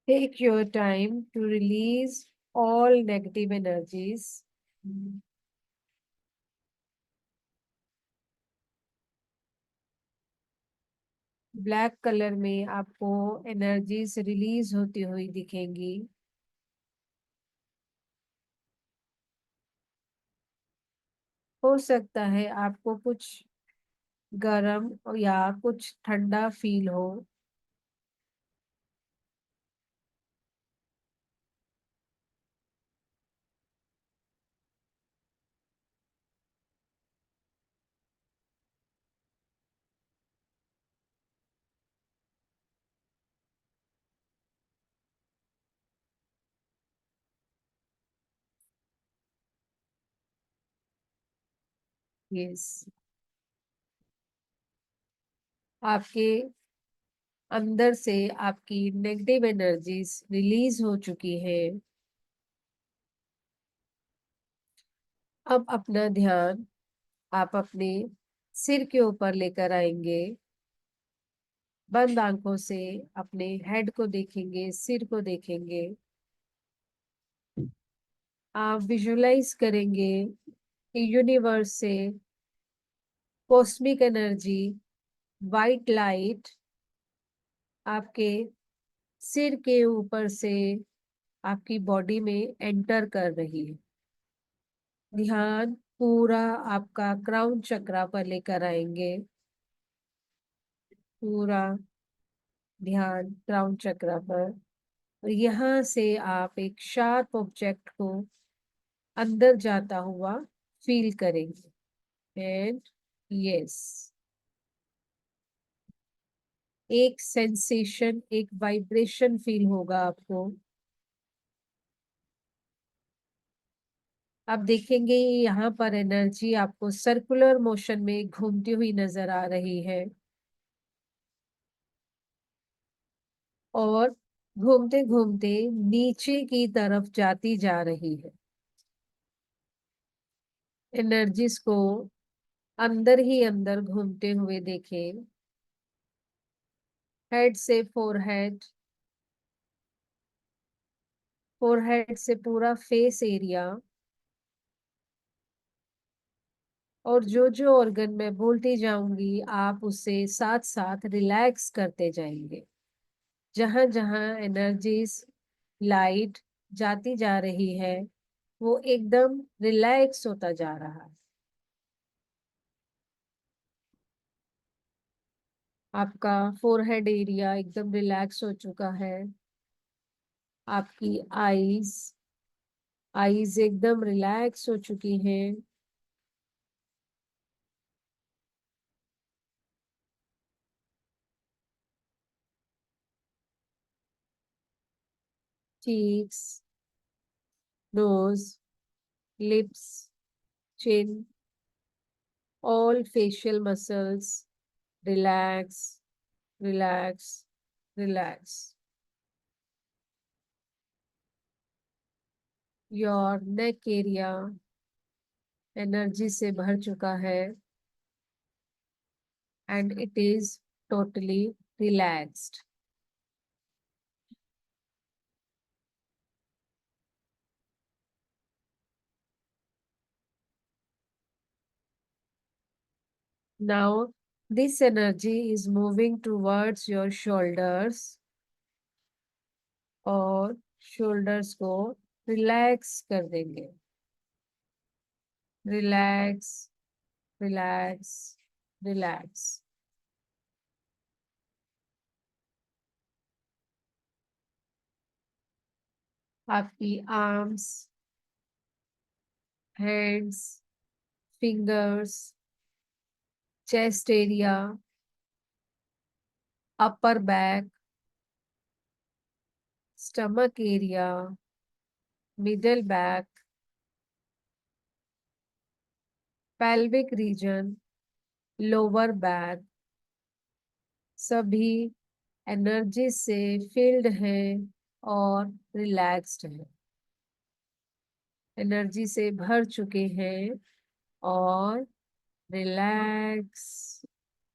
Take your time to release all negative energies. Black colour में आपको एनर्जीज रिलीज होती हुई दिखेंगी। हो सकता है आपको कुछ गर्म या कुछ ठंडा फील हो। यस, आपके अंदर से आपकी नेगेटिव एनर्जीज रिलीज हो चुकी है। अब अपना ध्यान आप अपने सिर के ऊपर लेकर आएंगे। बंद आंखों से अपने हेड को देखेंगे, सिर को देखेंगे। आप विजुलाइज करेंगे कि यूनिवर्स से कॉस्मिक एनर्जी, वाइट लाइट आपके सिर के ऊपर से आपकी बॉडी में एंटर कर रही है। ध्यान पूरा आपका क्राउन चक्रा पर लेकर आएंगे। पूरा ध्यान क्राउन चक्रा पर, और यहाँ से आप एक शार्प ऑब्जेक्ट को अंदर जाता हुआ फील करेंगे। एंड यस, एक सेंसेशन, एक वाइब्रेशन फील होगा आपको। आप देखेंगे यहाँ पर एनर्जी आपको सर्कुलर मोशन में घूमती हुई नजर आ रही है, और घूमते घूमते नीचे की तरफ जाती जा रही है। एनर्जीज को अंदर ही अंदर घूमते हुए देखें। हेड से फोरहेड, फोरहेड से पूरा फेस एरिया, और जो जो ऑर्गन मैं बोलती जाऊंगी आप उससे साथ साथ रिलैक्स करते जाएंगे। जहां जहां एनर्जीज लाइट जाती जा रही है वो एकदम रिलैक्स होता जा रहा है। आपका फोरहेड एरिया एकदम रिलैक्स हो चुका है। आपकी आईज, आईज एकदम रिलैक्स हो चुकी हैं। Cheeks, nose, lips, chin, all facial muscles relax, relax, relax. Your neck area energy से भर चुका है, and it is totally relaxed. Now this energy is moving towards your shoulders, और shoulders को relax कर देंगे। Relax, relax, relax. आपकी arms, hands, fingers, chest area, upper back, stomach area, middle back, pelvic region, lower back, सभी एनर्जी से फिल्ड हैं और रिलैक्स्ड हैं। एनर्जी से भर चुके हैं और रिलैक्स,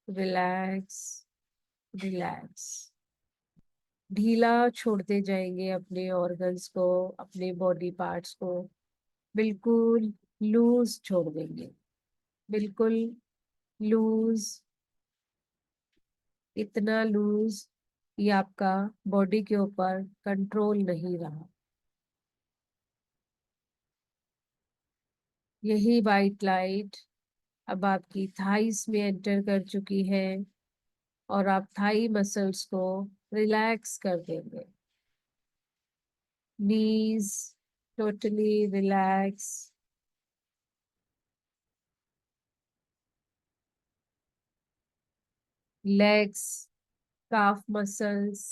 रिलैक्स, रिलैक्स। ढीला छोड़ते जाएंगे अपने ऑर्गन्स को, अपने बॉडी पार्ट्स को, बिल्कुल लूज छोड़ देंगे, बिल्कुल लूज, इतना लूज कि आपका बॉडी के ऊपर कंट्रोल नहीं रहा। यही वाइट लाइट अब आपकी थाइस में एंटर कर चुकी है और आप थाई मसल्स को रिलैक्स कर देंगे। Knees totally relax, legs, calf muscles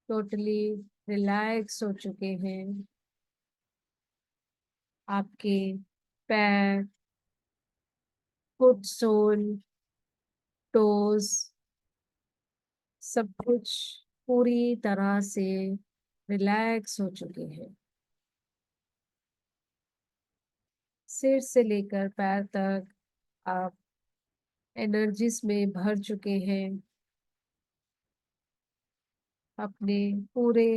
totally relax हो चुके हैं। आपके पैर, फुट सोल, टोज, सब कुछ पूरी तरह से रिलैक्स हो चुके हैं। सिर से लेकर पैर तक आप एनर्जीज में भर चुके हैं। अपने पूरे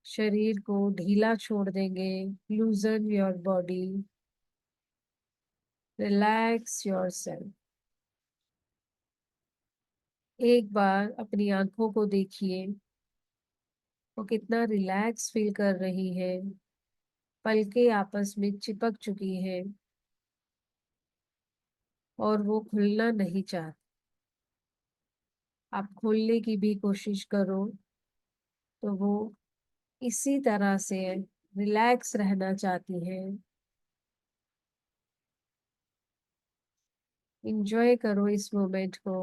शरीर को ढीला छोड़ देंगे। लूजन your body, relax your self. एक बार अपनी आंखों को देखिए, वो कितना रिलैक्स फील कर रही है। पलकें आपस में चिपक चुकी है और वो खुलना नहीं चाहती। आप खोलने की भी कोशिश करो तो वो इसी तरह से रिलैक्स रहना चाहती है। इंजॉय करो इस मोमेंट को।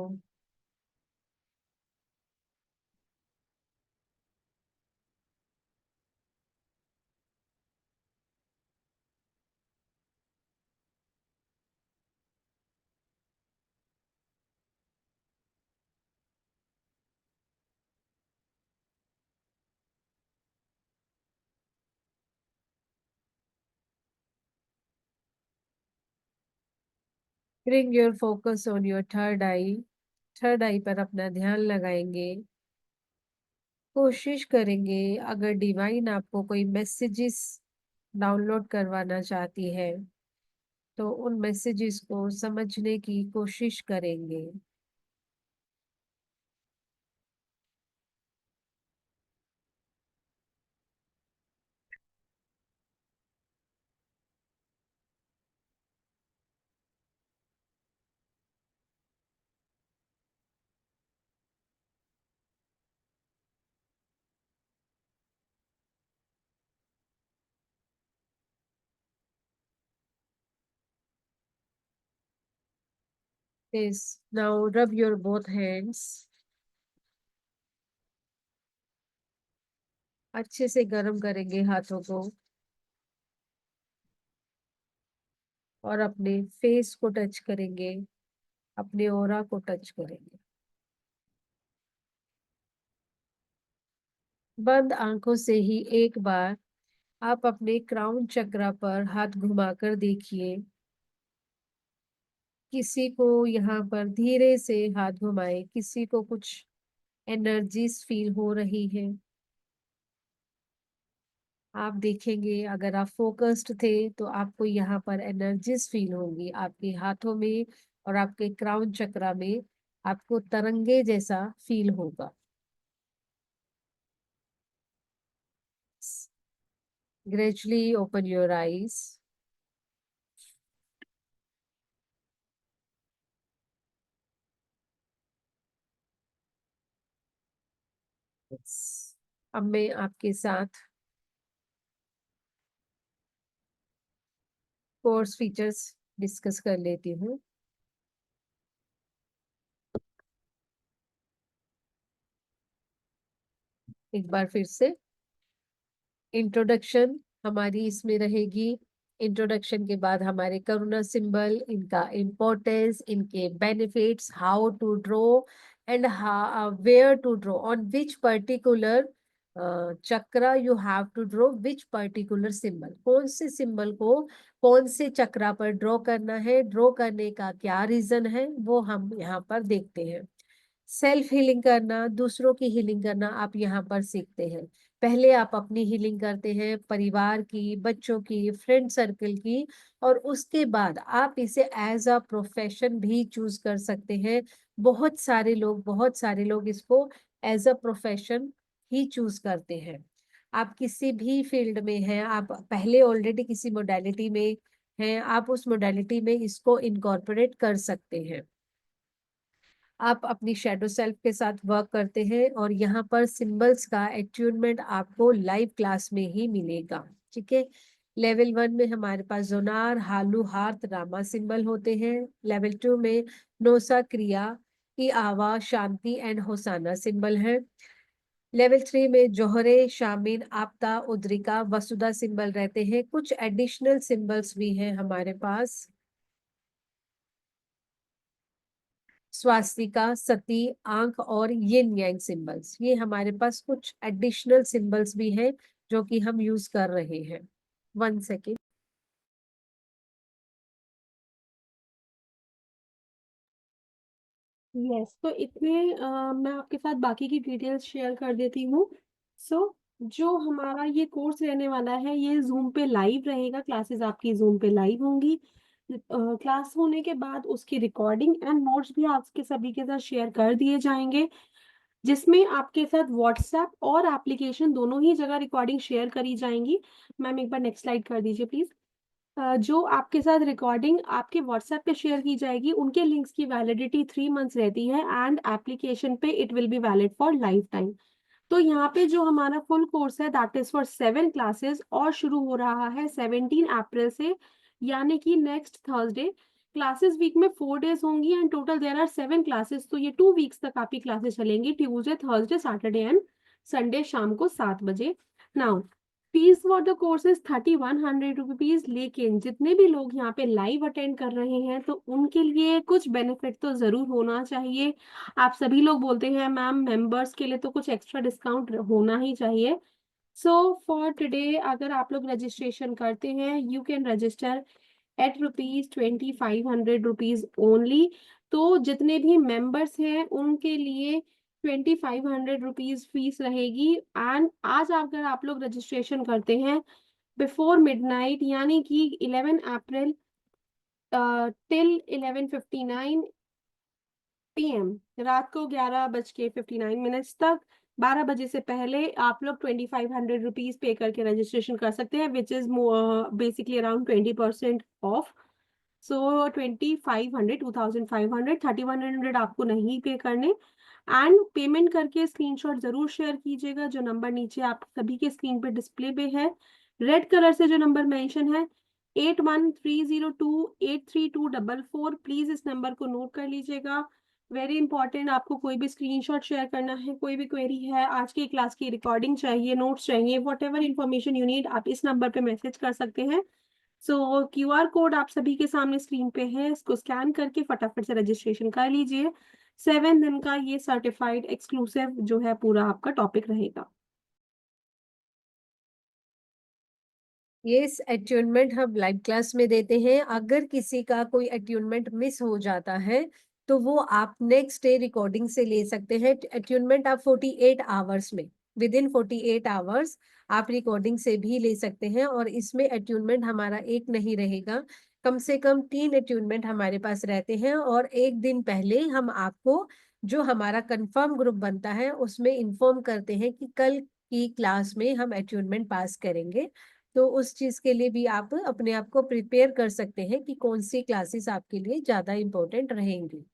Bring your focus on your third eye. Third eye पर अपना ध्यान लगाएंगे। कोशिश करेंगे, अगर डिवाइन आपको कोई मैसेजेस डाउनलोड करवाना चाहती है तो उन मैसेजेस को समझने की कोशिश करेंगे। Yes, now rub your both hands. अच्छे से गर्म करेंगे हाथों को और अपने फेस को टच करेंगे, अपने ऑरा को टच करेंगे। बंद आंखों से ही एक बार आप अपने क्राउन चक्रा पर हाथ घुमाकर देखिए। किसी को यहाँ पर धीरे से हाथ घुमाए, किसी को कुछ एनर्जीज फील हो रही है। आप देखेंगे अगर आप फोकस्ड थे तो आपको यहाँ पर एनर्जीज फील होंगी आपके हाथों में और आपके क्राउन चक्रा में। आपको तरंगे जैसा फील होगा। Gradually open your eyes. अब मैं आपके साथ कोर्स फीचर्स डिस्कस कर लेती हूँ। एक बार फिर से इंट्रोडक्शन हमारी इसमें रहेगी। इंट्रोडक्शन के बाद हमारे करुणा सिंबल, इनका इम्पोर्टेंस, इनके benefits, how to draw and where to draw, on which particular chakra you have to draw which particular symbol. कौन से सिंबल को कौन से चक्रा पर ड्रॉ करना है, ड्रॉ करने का क्या रीजन है, वो हम यहाँ पर देखते हैं। सेल्फ हीलिंग करना, दूसरों की हीलिंग करना आप यहाँ पर सीखते हैं। पहले आप अपनी हीलिंग करते हैं, परिवार की, बच्चों की, फ्रेंड सर्कल की, और उसके बाद आप इसे एज अ प्रोफेशन भी चूज कर सकते हैं। बहुत सारे लोग इसको एज अ प्रोफेशन ही चूज करते हैं। आप किसी भी फील्ड में हैं, आप पहले ऑलरेडी किसी मोडालिटी में हैं, आप उस मोडालिटी में इसको इनकॉर्पोरेट कर सकते हैं। आप अपनी शेडो सेल्फ के साथ वर्क करते हैं, और यहाँ पर सिंबल्स का एट्यूनमेंट आपको लाइव क्लास में ही मिलेगा। ठीक है। लेवल 1 में हमारे पास जोनार, हालू, हार्थ, रामा सिंबल होते हैं। लेवल 2 में नोसा, क्रिया, की आवा, शांति एंड होसाना सिंबल है। लेवल 3 में जोहरे, शामिन, आपता, उद्रिका, वसुधा सिंबल रहते हैं। कुछ एडिशनल सिंबल्स भी हैं हमारे पास, स्वास्तिका, सती, आंख और यिन यांग सिंबल्स। ये हमारे पास कुछ एडिशनल सिंबल्स भी हैं जो कि हम यूज कर रहे हैं। 1 सेकेंड। यस, तो इतने मैं आपके साथ बाकी की डिटेल्स शेयर कर देती हूँ। सो जो हमारा ये कोर्स रहने वाला है, ये जूम पे लाइव रहेगा, क्लासेस आपकी जूम पे लाइव होंगी। क्लास होने के बाद उसकी रिकॉर्डिंग एंड नोट्स भी आपके सभी के साथ शेयर कर दिए जाएंगे, जिसमें आपके साथ व्हाट्सएप और एप्लीकेशन दोनों ही जगह रिकॉर्डिंग शेयर करी जाएंगी। मैम एक बार नेक्स्ट स्लाइड कर दीजिए प्लीज। जो आपके साथ रिकॉर्डिंग आपके व्हाट्सएप पे शेयर की जाएगी, उनके लिंक्स की वैलिडिटी 3 मंथ्स रहती है, एंड एप्लीकेशन पे it will be valid for life time. तो यहाँ पे जो हमारा फुल कोर्स है दैट इज फॉर 7 क्लासेस, और शुरू हो रहा है 17 अप्रैल से, यानी कि नेक्स्ट थर्सडे। क्लासेस वीक में 4 डेज होंगी, and total there are 7 classes, तो ये 2 वीक्स तक आपकी क्लासेस चलेंगी, Tuesday, Thursday, Saturday and Sunday शाम को 7 बजे। Now fees for the course is 3100 rupees, लेकिन जितने भी लोग यहाँ पे लाइव अटेंड कर रहे हैं तो उनके लिए कुछ बेनिफिट तो जरूर होना चाहिए। आप सभी लोग बोलते हैं मैम मेंबर्स के लिए तो कुछ एक्स्ट्रा डिस्काउंट होना ही चाहिए। सो फॉर टुडे अगर आप लोग रजिस्ट्रेशन करते हैं, you can register eight rupees 2500 rupees only. तो जितने भी मेंबर्स हैं उनके लिए 2500 रुपीज फीस रहेगी। एंड आज अगर आप लोग रजिस्ट्रेशन करते हैं बिफोर मिडनाइट, यानी कि 11 अप्रैल टिल 11:59 PM, रात को 11:59 तक, 12 बजे से पहले आप लोग 2500 रुपीज पे करके रजिस्ट्रेशन कर सकते हैं, which is basically around 20% off. So 2500, 2500, 3100 आपको नहीं पे करने। एंड पेमेंट करके स्क्रीनशॉट जरूर शेयर कीजिएगा, जो नंबर नीचे आप सभी के स्क्रीन पे डिस्प्ले पे है, रेड कलर से जो नंबर मेंशन है, 8130283244। प्लीज इस नंबर को नोट कर लीजिएगा, वेरी इंपॉर्टेंट। आपको कोई भी स्क्रीनशॉट शेयर करना है, कोई भी क्वेरी है, आज की क्लास की रिकॉर्डिंग चाहिए, नोट्स चाहिए, what ever information you need, आप इस नंबर पे मैसेज कर सकते हैं। सो क्यूआर कोड आप सभी के सामने स्क्रीन पे है, इसको स्कैन करके फटाफट से रजिस्ट्रेशन कर लीजिए। 7 दिन का ये सर्टिफाइड एक्सक्लूसिव जो है पूरा आपका टॉपिक रहेगा। ये अट्यूनमेंट हम लाइव क्लास में देते हैं। अगर किसी का कोई अट्यूनमेंट मिस हो जाता है तो वो आप नेक्स्ट डे रिकॉर्डिंग से ले सकते हैं। अट्यूनमेंट आप 48 आवर्स में, विद इन 48 आवर्स आप रिकॉर्डिंग से भी ले सकते हैं। और इसमें अट्यूनमेंट हमारा एक नहीं रहेगा, कम से कम 3 अट्यूनमेंट हमारे पास रहते हैं। और एक दिन पहले हम आपको, जो हमारा कंफर्म ग्रुप बनता है, उसमें इंफॉर्म करते हैं कि कल की क्लास में हम अट्यूनमेंट पास करेंगे। तो उस चीज के लिए भी आप अपने आप को प्रिपेयर कर सकते हैं कि कौन सी क्लासेस आपके लिए ज्यादा इंपॉर्टेंट रहेंगी।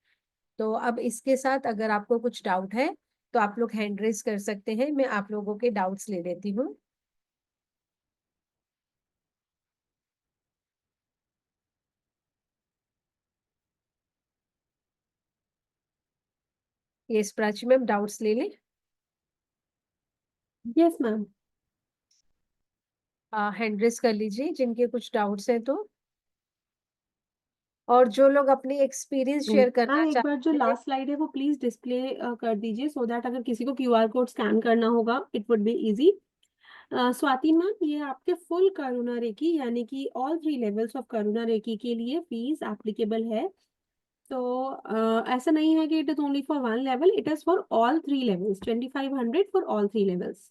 तो अब इसके साथ अगर आपको कुछ डाउट है तो आप लोग हैंड रेज कर सकते हैं, मैं आप लोगों के डाउट्स ले लेती हूँ। ये प्राची मैम डाउट्स ले लें। Yes ma'am. हैंड रेज कर लीजिए जिनके कुछ डाउट्स हैं तो। और जो लोग अपनी एक्सपीरियंस शेयर करना मैम एक बार जो चाहते हैं। लास्ट स्लाइड है वो प्लीज डिस्प्ले कर दीजिए, सो दैट अगर किसी को क्यूआर कोड स्कैन करना होगा it would be easy. Swati ma'am, ये आपके फुल करुणा रेकी यानी कि all 3 levels of Karuna Reiki के लिए फीस एप्लीकेबल है। तो ऐसा नहीं है कि it is only for one level, it is for all three levels, 2500 for all three levels.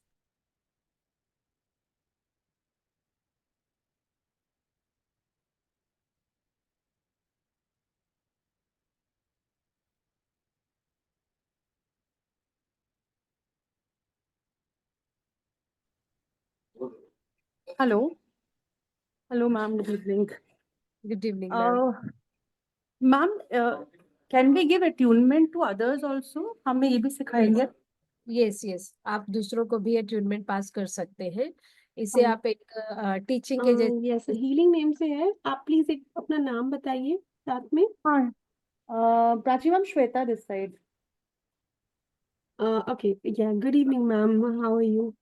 Hello. Hello ma'am, good evening. Good evening ma'am. Ma'am, can we give attunement to others also? हमें ये भी सिखाएंगे? यस यस, आप दूसरों को भी अट्यूनमेंट पास कर सकते हैं। इसे आप एक टीचिंग के यस, जैसे। हीलिंग नेम से है। आप प्लीज एक अपना नाम बताइए साथ में। हाँ, Prachi ma'am, Shweta this side. Okay, yeah good evening ma'am, how are you?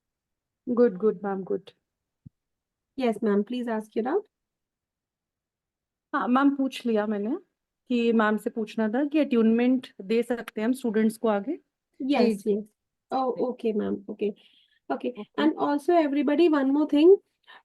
Good good ma'am, good. Yes ma'am, please ask your doubt. हाँ मैम, पूछ लिया मैंने कि मैम से पूछना था कि अट्यूनमेंट दे सकते हैं हम स्टूडेंट्स को आगे? जी Yes, जी। yes. Oh, okay, ma'am. Okay. Okay. Okay. And also everybody, one more thing.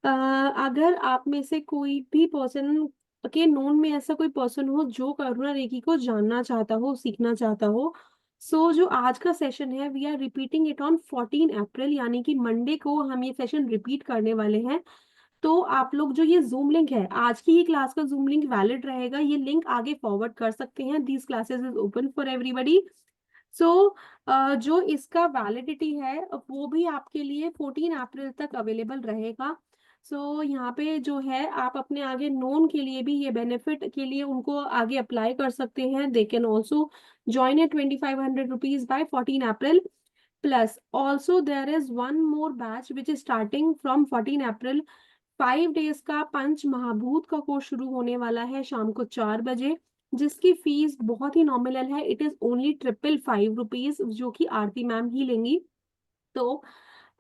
अगर आप में से कोई भी पर्सन के नोन में ऐसा कोई पर्सन हो जो करुणा रेकी को जानना चाहता हो, सीखना चाहता हो, सो जो आज का सेशन है we are repeating it on 14 April, यानी कि मंडे को हम ये सेशन रिपीट करने वाले हैं। तो आप लोग जो ये जूम लिंक है, आज की ही क्लास का जूम लिंक वैलिड रहेगा, ये लिंक आगे फॉरवर्ड कर सकते हैं। These classes is open for everybody. So जो इसका वैलिडिटी है वो भी आपके लिए 14 अप्रैल तक अवेलेबल रहेगा। सो यहाँ पे जो है आप अपने आगे नोन के लिए भी ये बेनिफिट के लिए उनको आगे अप्लाई कर सकते हैं। They can also join at 2500 rupees by 14 April. Plus also there is one more batch which is starting from 14 April. 5 days का पंच महाभूत का कोर्स शुरू होने वाला है शाम को 4 बजे, जिसकी फीस बहुत ही नॉमिनल है। इट इज ओनली 555 रुपीज, जो कि आरती मैम ही लेंगी। तो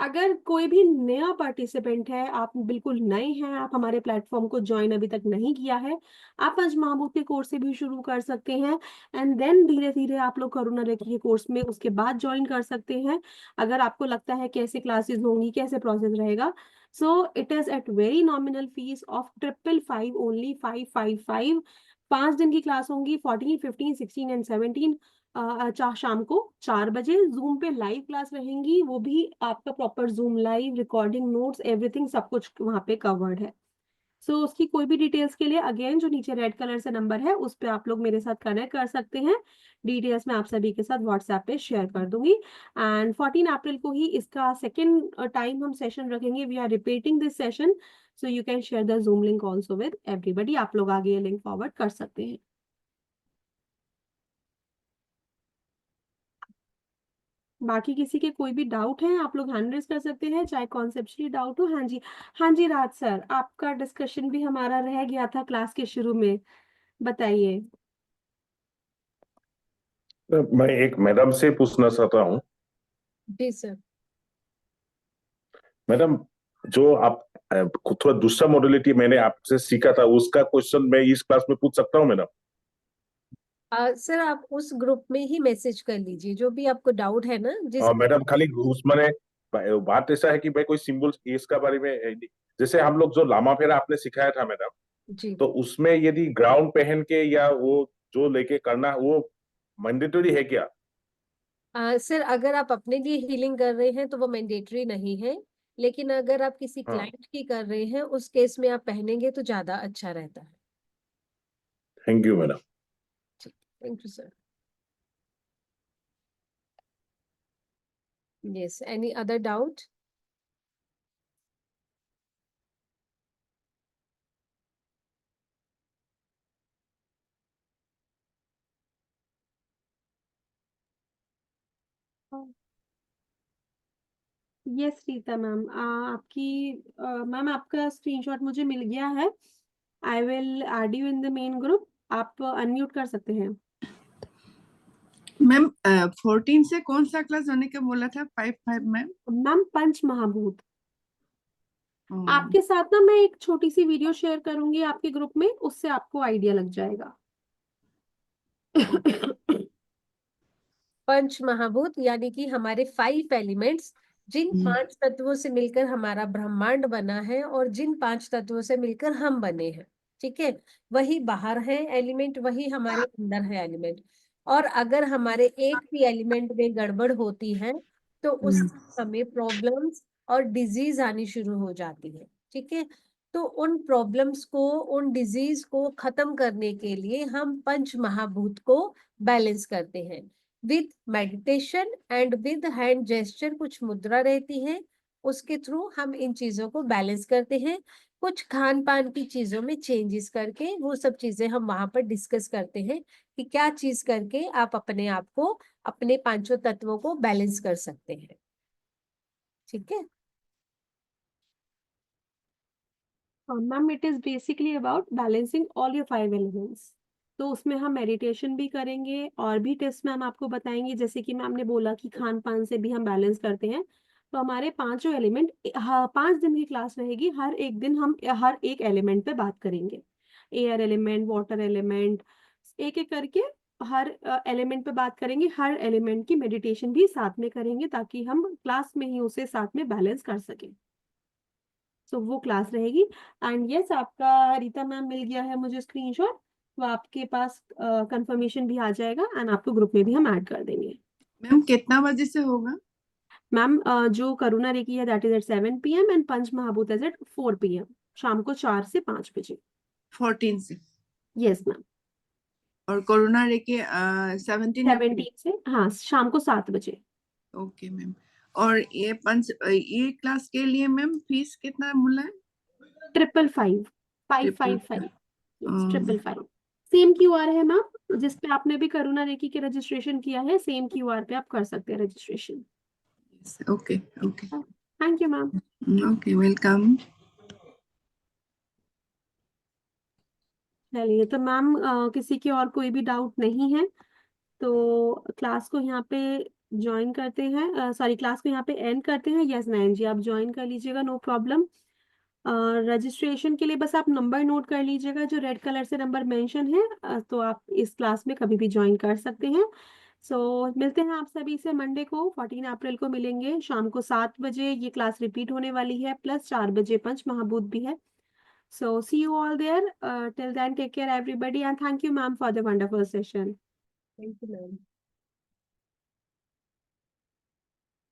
अगर कोई भी नया पार्टिसिपेंट है, आप बिल्कुल नए हैं, आप हमारे प्लेटफॉर्म को ज्वाइन अभी तक नहीं किया है, आप पंच महाभूत के कोर्स से भी शुरू कर सकते हैं। एंड देन धीरे धीरे आप लोग करुणा रेखी के कोर्स में उसके बाद ज्वाइन कर सकते हैं। अगर आपको लगता है कैसे क्लासेस होंगी, कैसे प्रोसेस रहेगा, so it is at very nominal fees of 555 only, 555। 5 दिन की क्लास होंगी, 14, 15, 16 एंड 17। शाम को 4 बजे जूम पे लाइव क्लास रहेंगी, वो भी आपका proper zoom live recording notes everything सब कुछ वहाँ पे कवर्ड है। सो उसकी कोई भी डिटेल्स के लिए अगेन जो नीचे रेड कलर से नंबर है उस पे आप लोग मेरे साथ कनेक्ट कर सकते हैं। डिटेल्स मैं आप सभी के साथ व्हाट्सएप पे शेयर कर दूंगी। एंड 14 अप्रैल को ही इसका सेकेंड टाइम हम सेशन रखेंगे। We are repeating this session, so you can share the Zoom link also with everybody. आप लोग आगे ये लिंक फॉरवर्ड कर सकते हैं। बाकी किसी के कोई भी डाउट है आप लोग हैंड रेज कर सकते हैं, चाहे कॉन्सेप्चुअली डाउट हो। हाँ जी, हाँ जी राज सर, आपका डिस्कशन भी हमारा रह गया था क्लास के शुरू में, बताइए। मैं एक मैडम से पूछना चाहता हूँ। जी सर। मैडम, जो आप थोड़ा दूसरा मॉडलिटी मैंने आपसे सीखा था, उसका क्वेश्चन मैं इस क्लास में पूछ सकता हूँ मैडम? सर आप उस ग्रुप में ही मैसेज कर लीजिए जो भी आपको डाउट है ना, जिस। मैडम, खाली उसमें बात ऐसा है कि मैं कोई सिंबल इसका बारे में जैसे हम लोग जो लामा फेरा आपने सिखाया था मैडम, जी। तो उसमें यदि ग्राउंड पहन के या वो जो लेके करना, वो मैंडेटरी है क्या? सर अगर आप अपने लिए हीलिंग कर रहे हैं तो वो मैंडेटरी नहीं है, लेकिन अगर आप किसी हाँ, क्लाइंट की कर रहे हैं उस केस में आप पहनेंगे तो ज्यादा अच्छा रहता है। Thank you madam. ठीक, thank you sir. Yes, any other doubt? Yes Rita ma'am, आपकी मैम आपका स्क्रीनशॉट मुझे मिल गया है। I will add you in the main group. आप अनम्यूट कर सकते हैं। मैम 14 से कौन सा क्लास होने का बोला था? 5 मैम? मैम पंच महाभूत। हम्म, आपके साथ ना मैं एक छोटी सी वीडियो शेयर करूंगी आपके ग्रुप में, उससे आपको आइडिया लग जाएगा। पंच महाभूत यानी कि हमारे 5 एलिमेंट्स, जिन 5 तत्वों से मिलकर हमारा ब्रह्मांड बना है और जिन 5 तत्वों से मिलकर हम बने हैं। ठीक है, वही बाहर है एलिमेंट, वही हमारे अंदर है एलिमेंट। और अगर हमारे एक भी एलिमेंट में गड़बड़ होती है तो उससे हमें प्रॉब्लम्स और डिजीज आनी शुरू हो जाती है। ठीक है, तो उन प्रॉब्लम्स को, उन डिजीज को खत्म करने के लिए हम पंच महाभूत को बैलेंस करते हैं with meditation and with hand gesture. कुछ मुद्रा रहती है, उसके थ्रू हम इन चीजों को बैलेंस करते हैं। कुछ खान पान की चीजों में चेंजेस करके वो सब चीजें हम वहां पर डिस्कस करते हैं कि क्या चीज करके आप अपने आप को, अपने पांचों तत्वों को बैलेंस कर सकते हैं। ठीक है, ma'am it is basically about balancing all your 5 elements. तो उसमें हम मेडिटेशन भी करेंगे और भी टिप्स मैम आपको बताएंगे, जैसे कि मैम ने बोला कि खान पान से भी हम बैलेंस करते हैं। तो हमारे पांचों एलिमेंट, 5 दिन की क्लास रहेगी, हर एक दिन हम हर एक एलिमेंट पे बात करेंगे। एयर एलिमेंट, वाटर एलिमेंट, एक एक करके हर एलिमेंट पे बात करेंगे। हर एलिमेंट की मेडिटेशन भी साथ में करेंगे ताकि हम क्लास में ही उसे साथ में बैलेंस कर सकें। तो वो क्लास रहेगी। एंड यस, आपका रीता मैम मिल गया है मुझे स्क्रीनशॉट, तो आपके पास कंफर्मेशन भी आ जाएगा एंड आपको ग्रुप में भी हम ऐड कर देंगे। मैम कितना बजे से होगा? मैम जो करुणा रेकी है that is at 7 PM and Panch Mahabhoot is eight 4 PM, शाम को 4 से 5 बजे। 14 से। Yes ma'am. और कोरोना रेके 17 अप्रैल। 17 से, हाँ, शाम को 7 बजे। Okay ma'am. और ये क्लास के लिए मैम फीस कितना बोला है? 555, 555, यस 555। सेम QR है मैम, जिस पे आपने भी करुणा रेकी के रजिस्ट्रेशन किया है, सेम QR पे आप कर सकते हैं registration. Okay okay thank you ma'am. Okay, welcome. चलिए, तो मैम किसी के और कोई भी डाउट नहीं है तो क्लास को यहाँ पे ज्वाइन करते हैं, सॉरी क्लास को यहाँ पे एंड करते हैं। यस नयन जी, आप ज्वाइन कर लीजिएगा, नो प्रॉब्लम। रजिस्ट्रेशन के लिए बस आप नंबर नोट कर लीजिएगा, जो रेड कलर से नंबर मेंशन है, तो आप इस क्लास में कभी भी ज्वाइन कर सकते हैं। सो मिलते हैं आप सभी से मंडे को, 14 अप्रैल को मिलेंगे शाम को 7 बजे। ये क्लास रिपीट होने वाली है, प्लस 4 बजे पंच महाभूत भी है। So see you all there. Till then, take care everybody, and thank you ma'am for the wonderful session. Thank you ma'am.